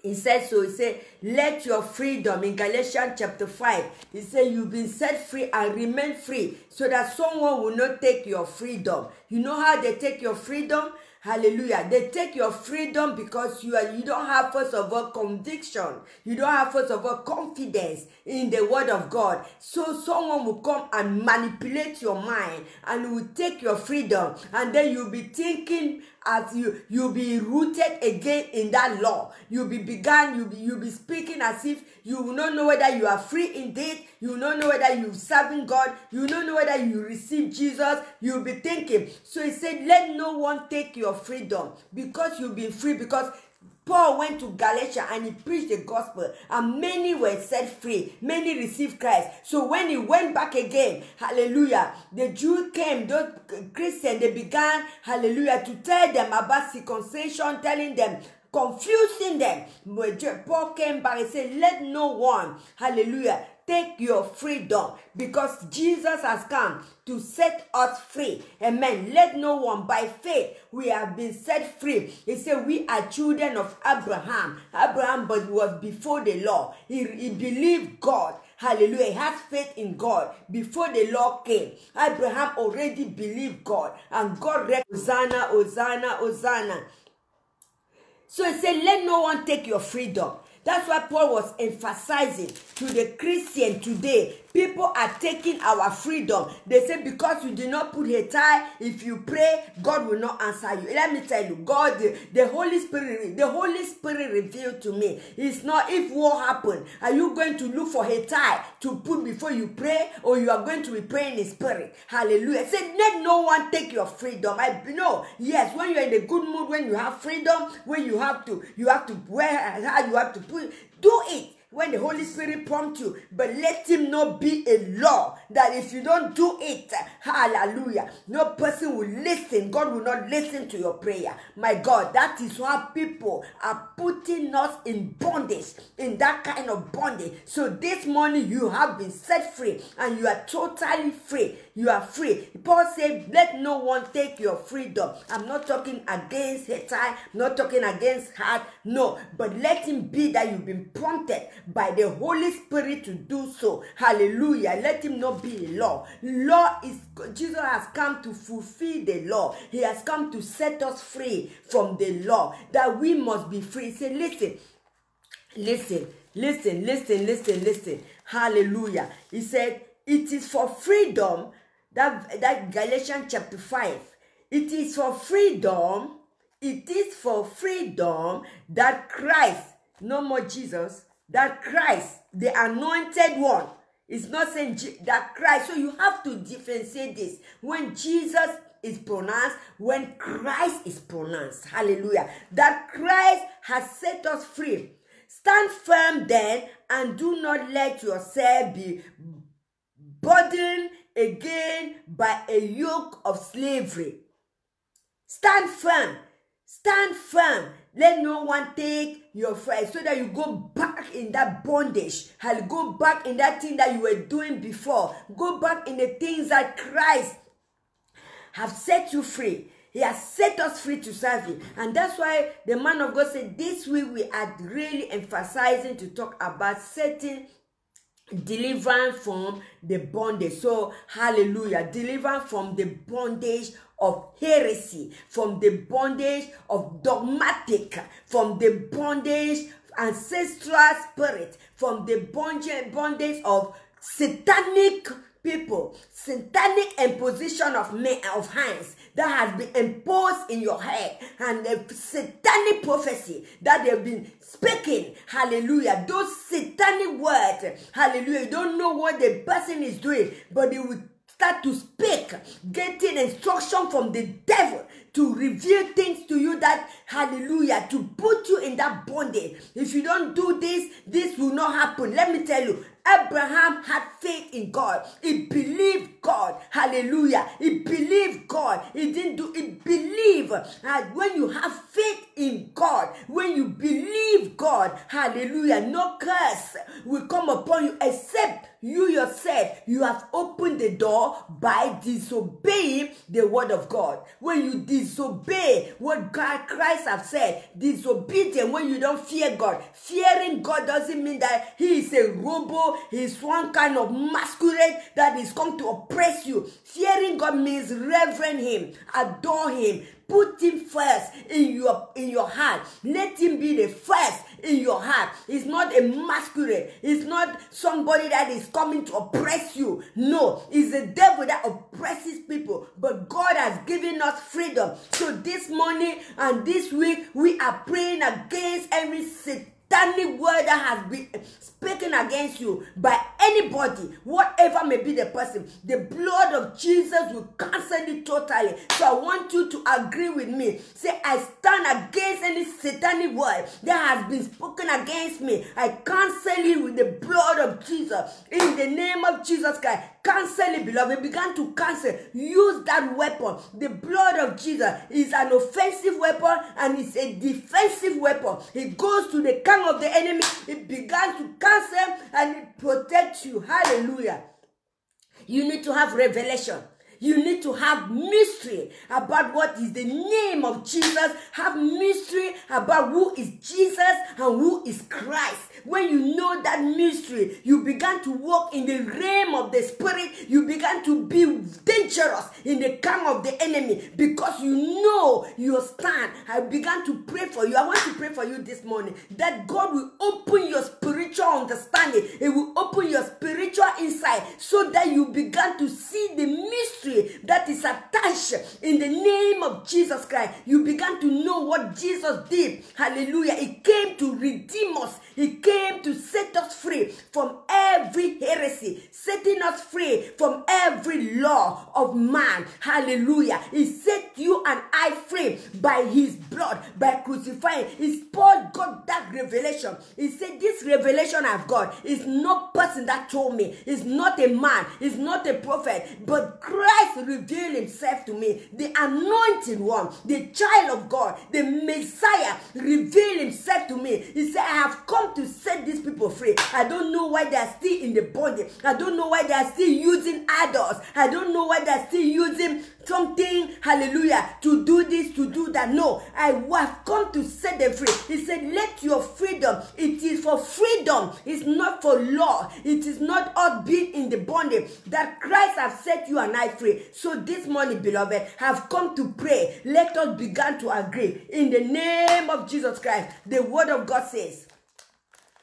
He said so. He said, let your freedom, in Galatians chapter 5, he said, you've been set free and remain free, so that someone will not take your freedom. You know how they take your freedom? Hallelujah. They take your freedom because you don't have, first of all, conviction. You don't have, first of all, confidence in the word of God. So someone will come and manipulate your mind and will take your freedom, and then you'll be thinking as you'll be rooted again in that law. You'll be speaking as if you will not know whether you are free indeed. You will not know whether you're serving God. You will not know whether you receive Jesus. You'll be thinking. So he said, let no one take your freedom, because you've been free. Because Paul went to Galatia and he preached the gospel, and many were set free. Many received Christ. So when he went back again, hallelujah, the Jews came, those Christians, they began, hallelujah, to tell them about circumcision, telling them, confusing them. But Paul came back and said, let no one, hallelujah, take your freedom, because Jesus has come to set us free. Amen. Let no one, by faith, we have been set free. He said we are children of Abraham. Abraham, but was before the law. He believed God. Hallelujah. He had faith in God before the law came. Abraham already believed God, and God recognized. Hosanna, Hosanna, Hosanna. So he said, let no one take your freedom. That's why Paul was emphasizing to the Christian today. People are taking our freedom. They say because you did not put a tie, if you pray, God will not answer you. Let me tell you, God, the Holy Spirit revealed to me. It's not if war happened, are you going to look for a tie to put before you pray, or you are going to be praying in spirit? Hallelujah. Say, let no one take your freedom. I know, yes, when you're in a good mood, when you have freedom, when you have to wear how you have to put, do it. When the Holy Spirit prompts you, but let him not be a law that if you don't do it, hallelujah, no person will listen. God will not listen to your prayer. My God, that is why people are putting us in bondage, in that kind of bondage. So this morning you have been set free and you are totally free. You are free. Paul said, let no one take your freedom. I'm not talking against Hittite, I'm not talking against heart, no, but let him be that you've been prompted by the Holy Spirit to do so. Hallelujah. Let him not be a law. Law is, Jesus has come to fulfill the law. He has come to set us free from the law, that we must be free. Say, listen. Hallelujah. He said, it is for freedom, that Galatians chapter 5. It is for freedom that Christ, no more Jesus, that Christ, the anointed one, is not saying that Christ. So you have to differentiate this. When Jesus is pronounced, when Christ is pronounced. Hallelujah. That Christ has set us free. Stand firm then, and do not let yourself be burdened again by a yoke of slavery. Stand firm. Stand firm. Let no one take your freedom, so that you go back in that bondage. Go back in that thing that you were doing before. Go back in the things that Christ have set you free. He has set us free to serve him. And that's why the man of God said this week we are really emphasizing to talk about setting deliverance from the bondage. So hallelujah, deliverance from the bondage of heresy, from the bondage of dogmatic, from the bondage ancestral spirit, from the bondage of satanic people, satanic imposition of hands that has been imposed in your head, and the satanic prophecy that they've been speaking. Hallelujah. Those satanic words, hallelujah, you don't know what the person is doing, but they will start to speak, getting instruction from the devil to reveal things to you that, hallelujah, to put you in that bondage. If you don't do this, this will not happen. Let me tell you, Abraham had faith in God. He believed God. Hallelujah. He believed God. He believed. And when you have faith in God, when you believe God, hallelujah, no curse will come upon you except you yourself. You have opened the door by disobeying the word of God. When you disobey what God, Christ have said, disobedient, when you don't fear God. Fearing God doesn't mean that he is a robot. He is one kind of masquerade that is come to oppress you. Fearing God means reverence him, adore him, put him first in your heart. Let him be the first in your heart. He's not a masquerade. He's not somebody that is coming to oppress you. No, it's the devil that oppresses people. But God has given us freedom. So this morning and this week, we are praying against every satanic word that has been speaking against you by anybody, whatever may be the person. The blood of Jesus will cancel it totally. So I want you to agree with me. Say, I stand against any satanic word that has been spoken against me. I cancel it with the blood of Jesus. In the name of Jesus Christ, cancel it, beloved. Begin to cancel. Use that weapon. The blood of Jesus is an offensive weapon and it's a defensive weapon. It goes to the camp of the enemy. It began to cancel and it protects you. Hallelujah. You need to have revelation. You need to have mystery about what is the name of Jesus. Have mystery about who is Jesus and who is Christ. When you know that mystery, you began to walk in the realm of the spirit. You began to be dangerous in the camp of the enemy because you know your stand. I began to pray for you. I want to pray for you this morning that God will open your spiritual understanding. It will open your spiritual insight so that you began to see the mystery that is attached in the name of Jesus Christ. You began to know what Jesus did. Hallelujah. He came to redeem us. He came to set us free from every heresy, setting us free from every law of man. Hallelujah. He set you and I free by his blood, by crucifying. Paul got that revelation. He said, this revelation I've got is not person that told me. It's not a man. It's not a prophet. But Christ revealed himself to me. The anointed one, the child of God, the Messiah revealed himself to me. He said, I have come to set these people free. I don't know why they are still in the body. I don't know why they are still using idols. I don't know why they are still using something, hallelujah, to do this, to do that. No, I have come to set them free. He said, let your freedom, it is for freedom. It's not for law. It is not us being in the bondage that Christ has set you and I free. So this morning, beloved, have come to pray. Let us begin to agree. In the name of Jesus Christ, the word of God says,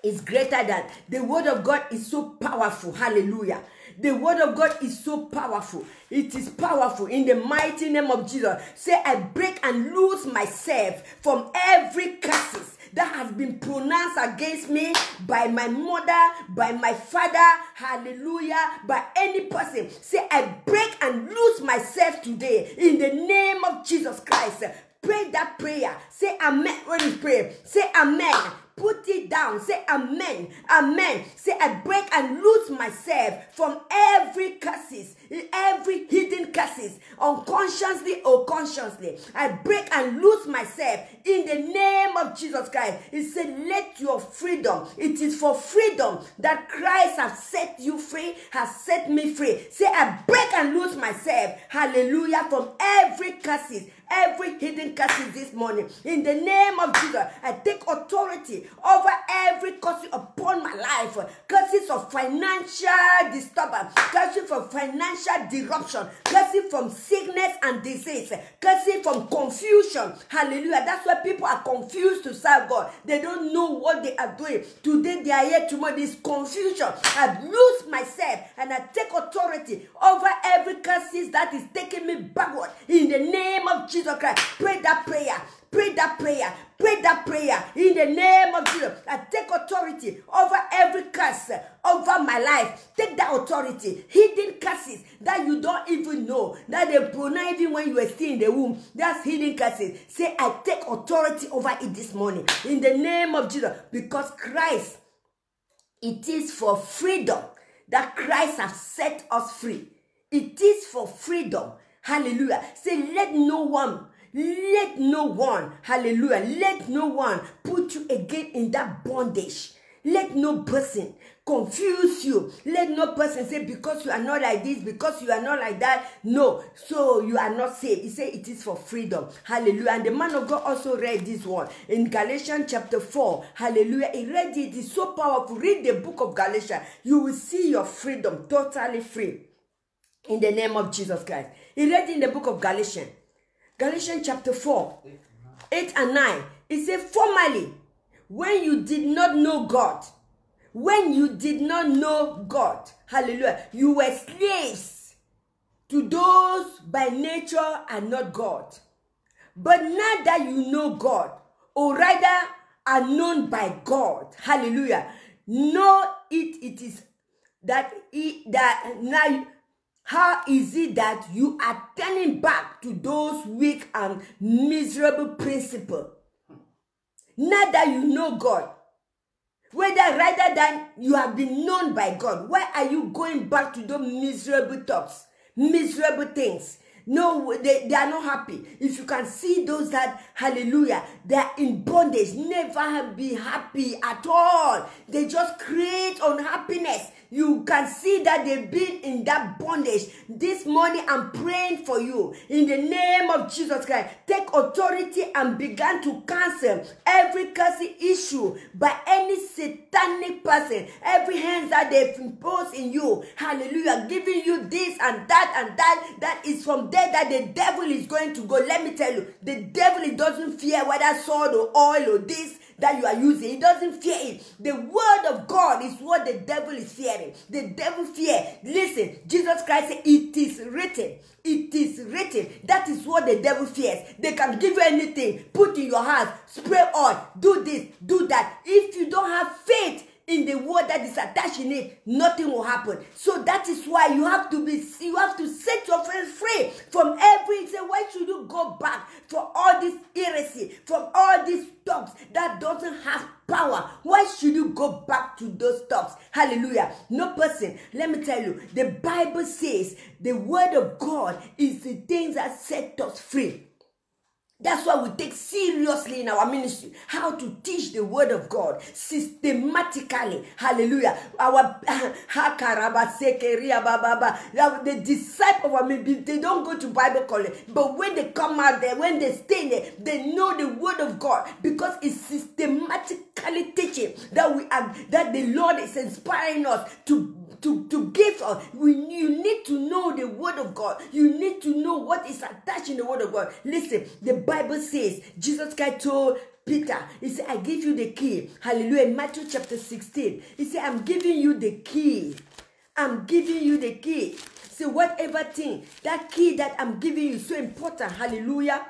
is greater than. The word of God is so powerful. Hallelujah. The word of God is so powerful. It is powerful. In the mighty name of Jesus. Say, I break and loose myself from every curses that has been pronounced against me by my mother, by my father, hallelujah, by any person. Say, I break and loose myself today in the name of Jesus Christ. Pray that prayer. Say amen when you pray. Say amen. Put it down. Say amen. Amen. Say, I break and loose myself from every curses, every hidden curses, unconsciously or consciously. I break and loose myself in the name of Jesus Christ. He said, let your freedom. It is for freedom that Christ has set you free, has set me free. Say, I break and loose myself, hallelujah, from every curses, every hidden curses this morning. In the name of Jesus, I take authority over every curse upon my life. Curses of financial disturbance, curses from financial disruption, curses from sickness and disease, curses from confusion. Hallelujah. That's why people are confused to serve God. They don't know what they are doing. Today they are here, tomorrow there's confusion. I lose myself and I take authority over every curses that is taking me backward. In the name of Jesus Christ, pray that prayer. Pray that prayer. Pray that prayer in the name of Jesus. I take authority over every curse over my life. Take that authority. Hidden curses that you don't even know, that they pronounce even when you are still in the womb. That's hidden curses. Say, I take authority over it this morning in the name of Jesus. Because Christ, it is for freedom that Christ has set us free. It is for freedom. Hallelujah. Say, let no one, hallelujah, let no one put you again in that bondage. Let no person confuse you. Let no person say, because you are not like this, because you are not like that, no, so you are not saved. He said it is for freedom. Hallelujah. And the man of God also read this one in Galatians chapter 4. Hallelujah. He read it. It's so powerful. Read the book of Galatians. You will see your freedom totally free in the name of Jesus Christ. He read in the book of Galatians. Galatians chapter 4, 8 and 9. It says, formerly, when you did not know God, hallelujah, you were slaves to those by nature are not God. But now that you know God, or rather are known by God, hallelujah, know it is that now. How is it that you are turning back to those weak and miserable principles? Now that you know God, whether rather than you have been known by God, why are you going back to those miserable thoughts, miserable things? No, they are not happy. If you can see those that, hallelujah, they are in bondage, never be happy at all. They just create unhappiness. you can see that they've been in that bondage. This morning, I'm praying for you. In the name of Jesus Christ, take authority and begin to cancel every cursing issue by any satanic person, every hand that they've imposed in you. Hallelujah. Giving you this and that is from there that the devil is going to go. Let me tell you, the devil, it doesn't fear whether sword or oil or this that you are using. He doesn't fear it. The word of God is what the devil is fearing. The devil fear. Listen, Jesus Christ said, it is written. It is written. That is what the devil fears. They can give you anything. Put in your hands. Spray oil. Do this. Do that. If you don't have faith in the word that is attached in it, nothing will happen. So that is why you have to set your friends free from every. Say, why should you go back for all this heresy, from all these talks that doesn't have power? Why should you go back to those talks? Hallelujah. No person. Let me tell you, the Bible says the word of God is the things that set us free. That's why we take seriously in our ministry how to teach the word of God systematically. Hallelujah. Our the disciples, maybe they don't go to Bible college, but when they come out there, when they stay there, they know the word of God because it's systematically teaching that the Lord is inspiring us to give us. You need to know the word of God. You need to know what is attached in the word of God. Listen, the Bible says, Jesus Christ told Peter, he said, I give you the key. Hallelujah. In Matthew chapter 16, he said, I'm giving you the key. I'm giving you the key. So whatever thing, that key that I'm giving you is so important. Hallelujah.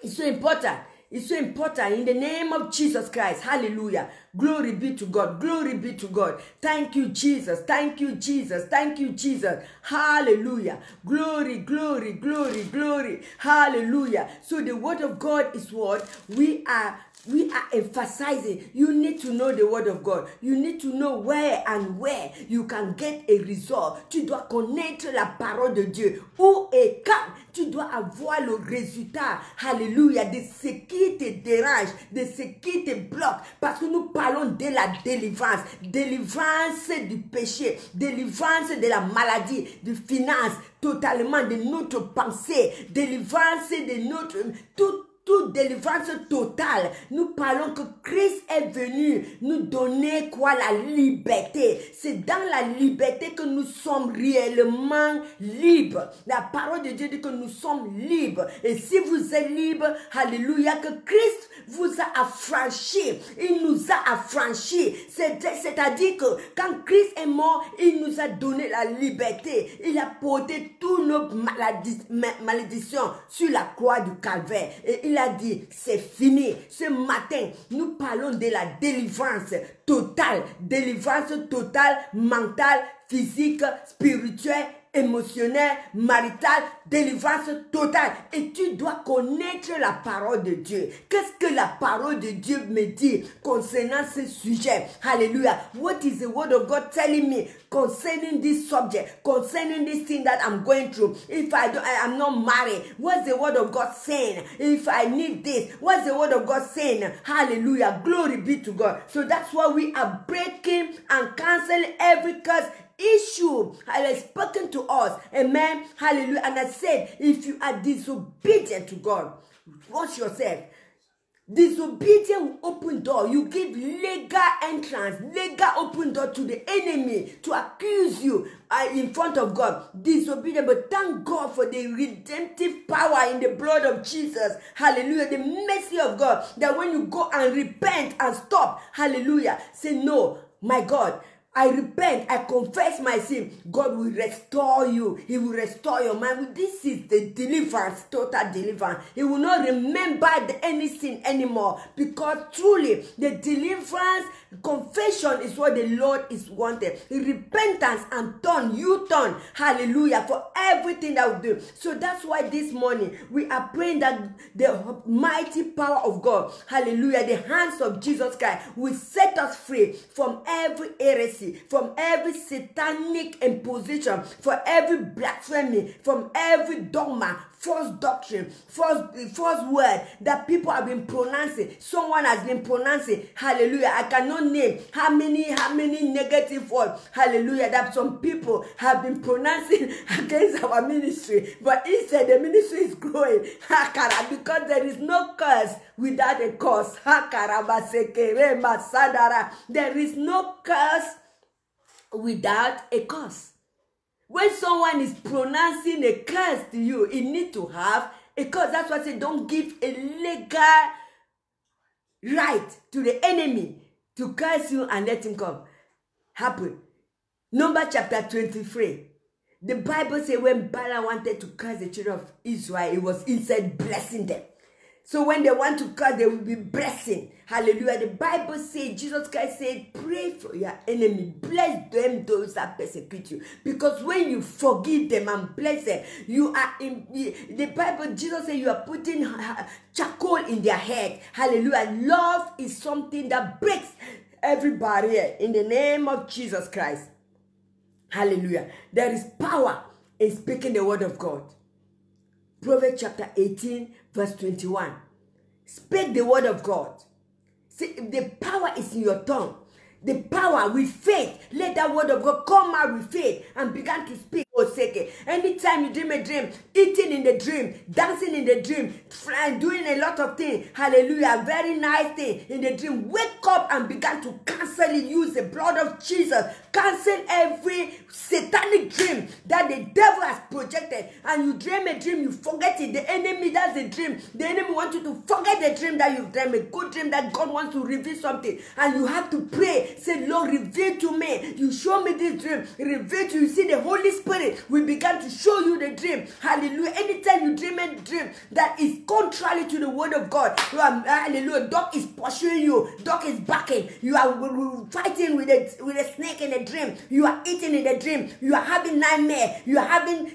It's so important. It's so important in the name of Jesus Christ. Hallelujah. Glory be to God. Glory be to God. Thank you, Jesus. Thank you, Jesus. Thank you, Jesus. Hallelujah. Glory, glory, glory, glory. Hallelujah. So the word of God is what we are emphasizing. You need to know the word of God. You need to know where you can get a result. Tu dois connaître la parole de Dieu. Où et quand tu dois avoir le résultat. Hallelujah. De ce qui te dérange, de ce qui te bloque. Parce que nous parlons de la délivrance. Délivrance du péché. Délivrance de la maladie, de finance, totalement de notre pensée. Délivrance de notre... Toute délivrance totale. Nous parlons que Christ est venu nous donner quoi? La liberté. C'est dans la liberté que nous sommes réellement libres. La parole de Dieu dit que nous sommes libres. Et si vous êtes libres, alléluia, que Christ vous a affranchis. Il nous a affranchis. C'est-à-dire que quand Christ est mort, il nous a donné la liberté. Il a porté toutes nos malédictions sur la croix du calvaire. Et il a dit, c'est fini. Ce matin, nous parlons de la délivrance totale mentale, physique, spirituelle, émotionnelle, maritale, délivrance totale. Et tu dois connaître la parole de Dieu. Qu'est-ce que la parole de Dieu me dit concernant ce sujet? Hallelujah. What is the word of God telling me concerning this subject, concerning this thing that I'm going through? If I'm not married, what's the word of God saying? If I need this, what's the word of God saying? Hallelujah. Glory be to God. So that's why we are breaking and canceling every curse issue has spoken to us. Amen. Hallelujah. And I said, if you are disobedient to God, watch yourself. Disobedience will open door. You give legal entrance, legal open door to the enemy to accuse you in front of God. Disobedient, but thank God for the redemptive power in the blood of Jesus. Hallelujah. The mercy of God, that when you go and repent and stop, hallelujah, say, no, my God, I repent, I confess my sin. God will restore you. He will restore your mind. This is the deliverance, total deliverance. He will not remember any sin anymore, because truly the deliverance, confession is what the Lord is wanted. Repentance and turn, you turn, hallelujah, for everything that we do. So that's why this morning we are praying that the mighty power of God, hallelujah, the hands of Jesus Christ will set us free from every heresy, from every satanic imposition, for every blasphemy, from every dogma, false doctrine, false word that people have been pronouncing. Someone has been pronouncing, hallelujah. I cannot name how many negative words, hallelujah, that some people have been pronouncing against our ministry. But instead, the ministry is growing, because there is no curse without a cause. There is no curse without a cause. When someone is pronouncing a curse to you, it needs to have a cause. That's why I say don't give a legal right to the enemy to curse you and let him come. Happen. Numbers chapter 23. The Bible says when Balaam wanted to curse the children of Israel, it was inside blessing them. So when they want to curse, they will be blessing. Hallelujah. The Bible says, Jesus Christ said, pray for your enemy. Bless them, those that persecute you. Because when you forgive them and bless them, you are in the Bible, Jesus said you are putting charcoal in their head. Hallelujah. Love is something that breaks every barrier in the name of Jesus Christ. Hallelujah. There is power in speaking the word of God. Proverbs chapter 18, verse 21. Speak the word of God. See, the power is in your tongue. The power with faith. Let that word of God come out with faith and begin to speak. Anytime you dream a dream, eating in the dream, dancing in the dream, doing a lot of things, hallelujah, very nice thing in the dream, wake up and begin to cancel it. Use the blood of Jesus. Cancel every satanic dream that the devil has projected. And you dream a dream, you forget it. The enemy, that's the dream. The enemy wants you to forget the dream that you've dreamed, a good dream that God wants to reveal something. And you have to pray. Say, Lord, reveal to me. You show me this dream. Reveal to you. See, the Holy Spirit will begin to show you the dream. Hallelujah. Anytime you dream a dream that is contrary to the word of God, hallelujah, dog is pursuing you, dog is barking, you are fighting with a snake in a dream, you are eating in a dream, you are having nightmare, you are having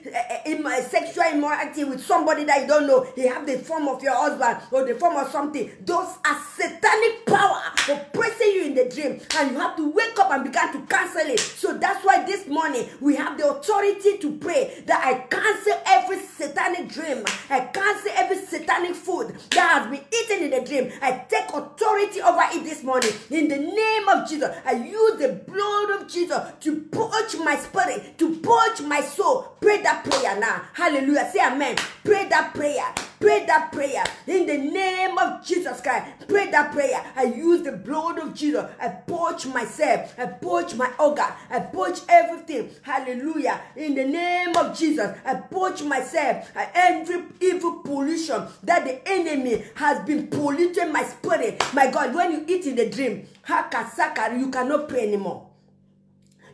sexual immorality with somebody that you don't know, he have the form of your husband or the form of something. Those are satanic power oppressing you in the dream, and you have to wake up and begin to cancel it. So that's why this morning we have the authority to pray that I cancel every satanic dream. I cancel every satanic food that has been eaten in the dream. I take authority over it this morning. In the name of Jesus, I use the blood of Jesus to purge my spirit, to purge my soul. Pray that prayer now. Hallelujah. Say amen. Pray that prayer. Pray that prayer. In the name of Jesus Christ. Pray that prayer. I use the blood of Jesus. I purge myself. I purge my organ. I purge everything. Hallelujah. In the name of Jesus, I purge myself. Every evil pollution that the enemy has been polluting my spirit. My God, when you eat in the dream, you cannot pray anymore.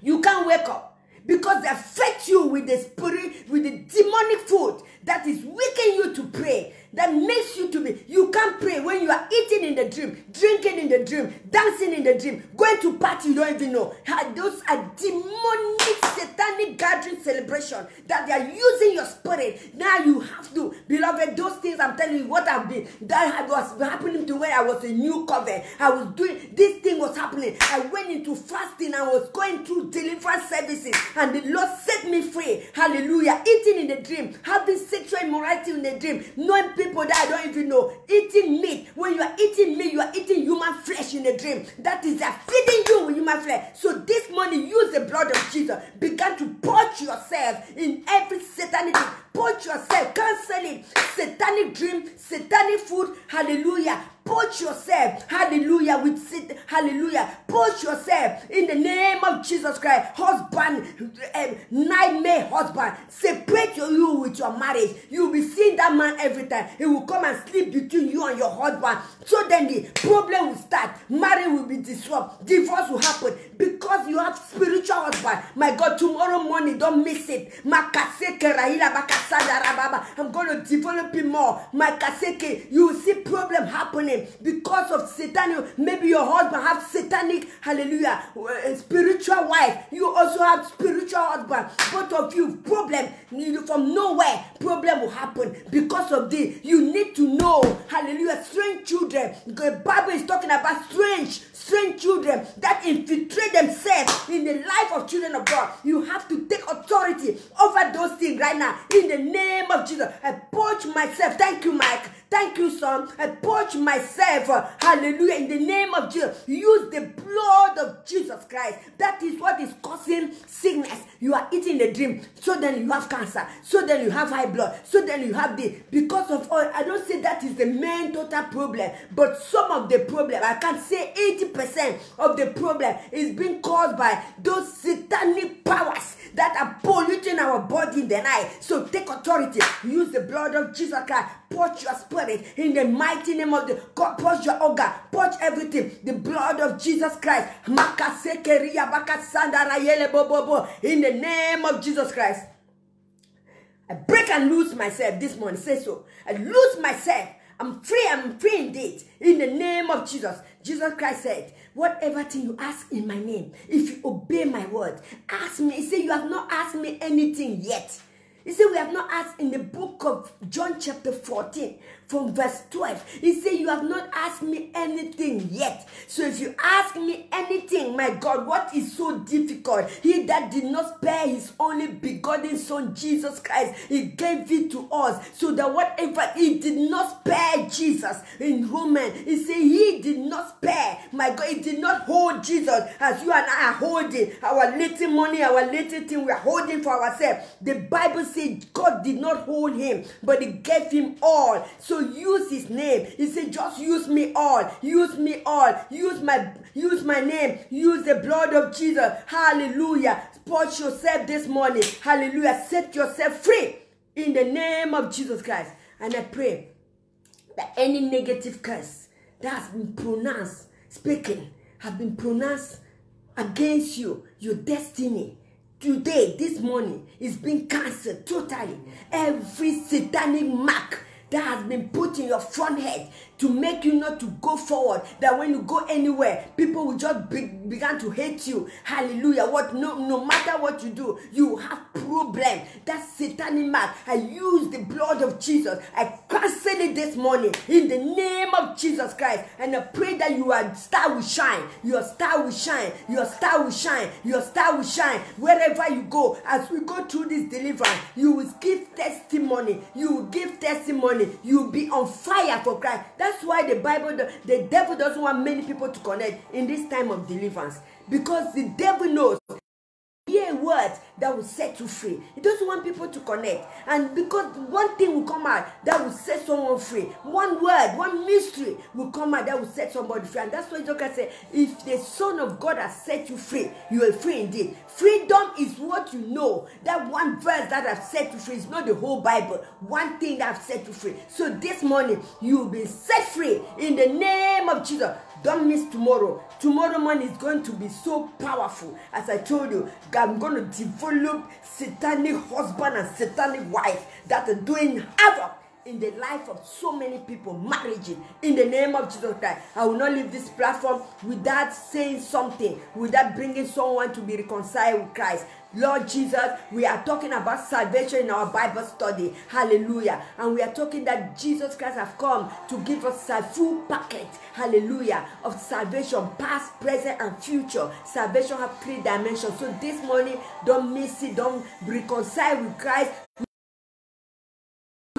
You can't wake up because they affect you with the spirit, with the demonic food that is weakening you to pray. That makes you to be, you can't pray when you are eating in the dream, drinking in the dream, dancing in the dream, going to party you don't even know. Those are demonic, satanic gathering celebration that they are using your spirit. Now you have to, beloved, those things I'm telling you, what I've been, that was happening to when I was a new covenant. I was doing, this thing was happening. I went into fasting, I was going through deliverance services, and the Lord set me free. Hallelujah. Eating in the dream, having sexual immorality in the dream, knowing people that I don't even know, eating meat. When you are eating meat, you are eating human flesh in the dream. That is, they are feeding you with human flesh. So this morning, use the blood of Jesus. Begin to purge yourself in every satanic thing. Purge yourself, cancel it. Satanic dream, satanic food, hallelujah. Purge yourself, hallelujah, with hallelujah. Purge yourself in the name of Jesus Christ. Husband, nightmare husband, separate you with your marriage. You will be seeing that man every time. He will come and sleep between you and your husband. So then the problem will start. Marriage will be disrupted. Divorce will happen because you have spiritual husband. My God, tomorrow morning, don't miss it. I'm going to develop it more. You will see problem happening because of satanic. Maybe your husband have satanic, hallelujah, spiritual wife. You also have spiritual husband. Both of you, problem from nowhere. Problem will happen because of this. You need to know, hallelujah, strange children. The Bible is talking about strange strange children that infiltrate themselves in the life of children of God. You have to take authority over those things right now. In the name of Jesus, I purge myself. Thank you, Mike. Thank you, son. I purge myself. Hallelujah. In the name of Jesus, use the blood of Jesus Christ. That is what is causing sickness. You are eating a dream, so then you have cancer, so then you have high blood, so then you have the, because of all. I don't say that is the main total problem, but some of the problem, I can say 80% of the problem is being caused by those satanic powers that are polluting our body in the night. So take authority. Use the blood of Jesus Christ. Purge your spirit in the mighty name of the God. Purge your organ. Purge everything. The blood of Jesus Christ. In the name of Jesus Christ. I break and loose myself this morning. Say so. I loose myself. I'm free indeed. In the name of Jesus. Jesus Christ said, whatever thing you ask in my name, if you obey my word, ask me. He said, you have not asked me anything yet. He said, we have not asked in the book of John chapter 14 from verse 12. He said, you have not asked me anything yet. So if you ask me anything, my God, what is so difficult? He that did not spare his only begotten son, Jesus Christ, he gave it to us. So that whatever, he did not spare Jesus. In Romans, he said, he did not spare. My God, he did not hold Jesus as you and I are holding our little money, our little thing we are holding for ourselves. The Bible says God did not hold him, but he gave him all. So use his name. He said, just use me all. Use me all. Use my name. Use the blood of Jesus. Hallelujah. Purge yourself this morning. Hallelujah. Set yourself free in the name of Jesus Christ. And I pray that any negative curse that has been pronounced, has been pronounced against you, your destiny, today, this morning, is being cancelled totally. Every satanic mark that has been put in your front head to make you not to go forward, that when you go anywhere, people will just begin to hate you. Hallelujah. No matter what you do, you have problem. That satanic mark, I use the blood of Jesus. I cancel it this morning in the name of Jesus Christ. And I pray that your star will shine. Your star will shine. Your star will shine. Your star will shine. Wherever you go, as we go through this deliverance, you will give testimony. You will give testimony. You will be on fire for Christ. That's why the devil doesn't want many people to connect in this time of deliverance. Because the devil knows. Hear a word that will set you free. He doesn't want people to connect. And because one thing will come out that will set someone free. One word, one mystery will come out that will set somebody free. And that's why Jesus said, if the Son of God has set you free, you are free indeed. Freedom is what you know. That one verse that has set you free is not the whole Bible. One thing that has set you free. So this morning, you will be set free in the name of Jesus. Don't miss tomorrow. Tomorrow morning is going to be so powerful. As I told you, I'm going to develop satanic husband and satanic wife that are doing havoc in the life of so many people, marriage, in the name of Jesus Christ. I will not leave this platform without saying something, without bringing someone to be reconciled with Christ. Lord Jesus, we are talking about salvation in our Bible study. Hallelujah. And we are talking that Jesus Christ has come to give us a full packet. Hallelujah. Of salvation, past, present, and future. Salvation have 3 dimensions. So this morning, don't miss it. Don't reconcile with Christ.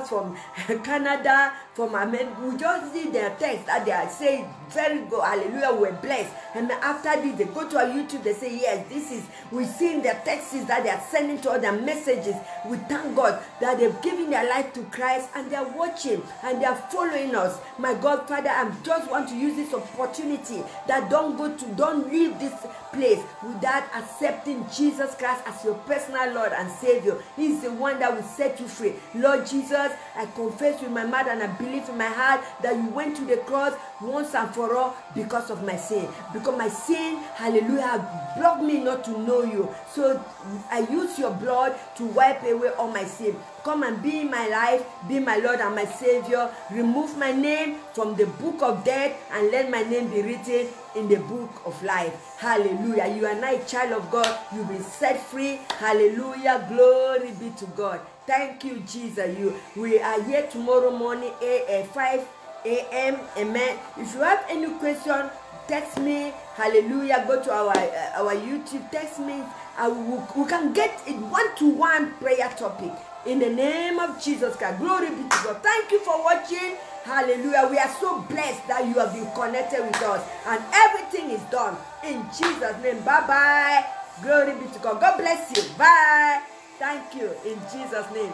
From Canada, from America, we just see their text that they are saying very good, hallelujah, we're blessed. And after this, they go to our YouTube, they say, yes, this is, we've seen their texts that they are sending to us, their messages. We thank God that they've given their life to Christ and they are watching and they are following us. My God, Father, I just want to use this opportunity that don't leave this place without accepting Jesus Christ as your personal Lord and Savior. He's the one that will set you free. Lord Jesus, I confess with my mouth and I believe in my heart that you went to the cross once and for all because of my sin. Because my sin, hallelujah, blocked me not to know you. So I use your blood to wipe away all my sin. Come and be in my life, be my Lord and my Savior. Remove my name from the book of death and let my name be written in the book of life. Hallelujah. You are now a child of God. You've been set free. Hallelujah. Glory be to God. Thank you, Jesus. We are here tomorrow morning at 5 a.m. Amen. If you have any question, text me. Hallelujah. Go to our YouTube, text me. We can get a one-to-one prayer topic in the name of Jesus Christ. Glory be to God. Thank you for watching. Hallelujah. We are so blessed that you have been connected with us, and everything is done in Jesus' name. Bye-bye. Glory be to God. God bless you. Bye. Thank you in Jesus' name.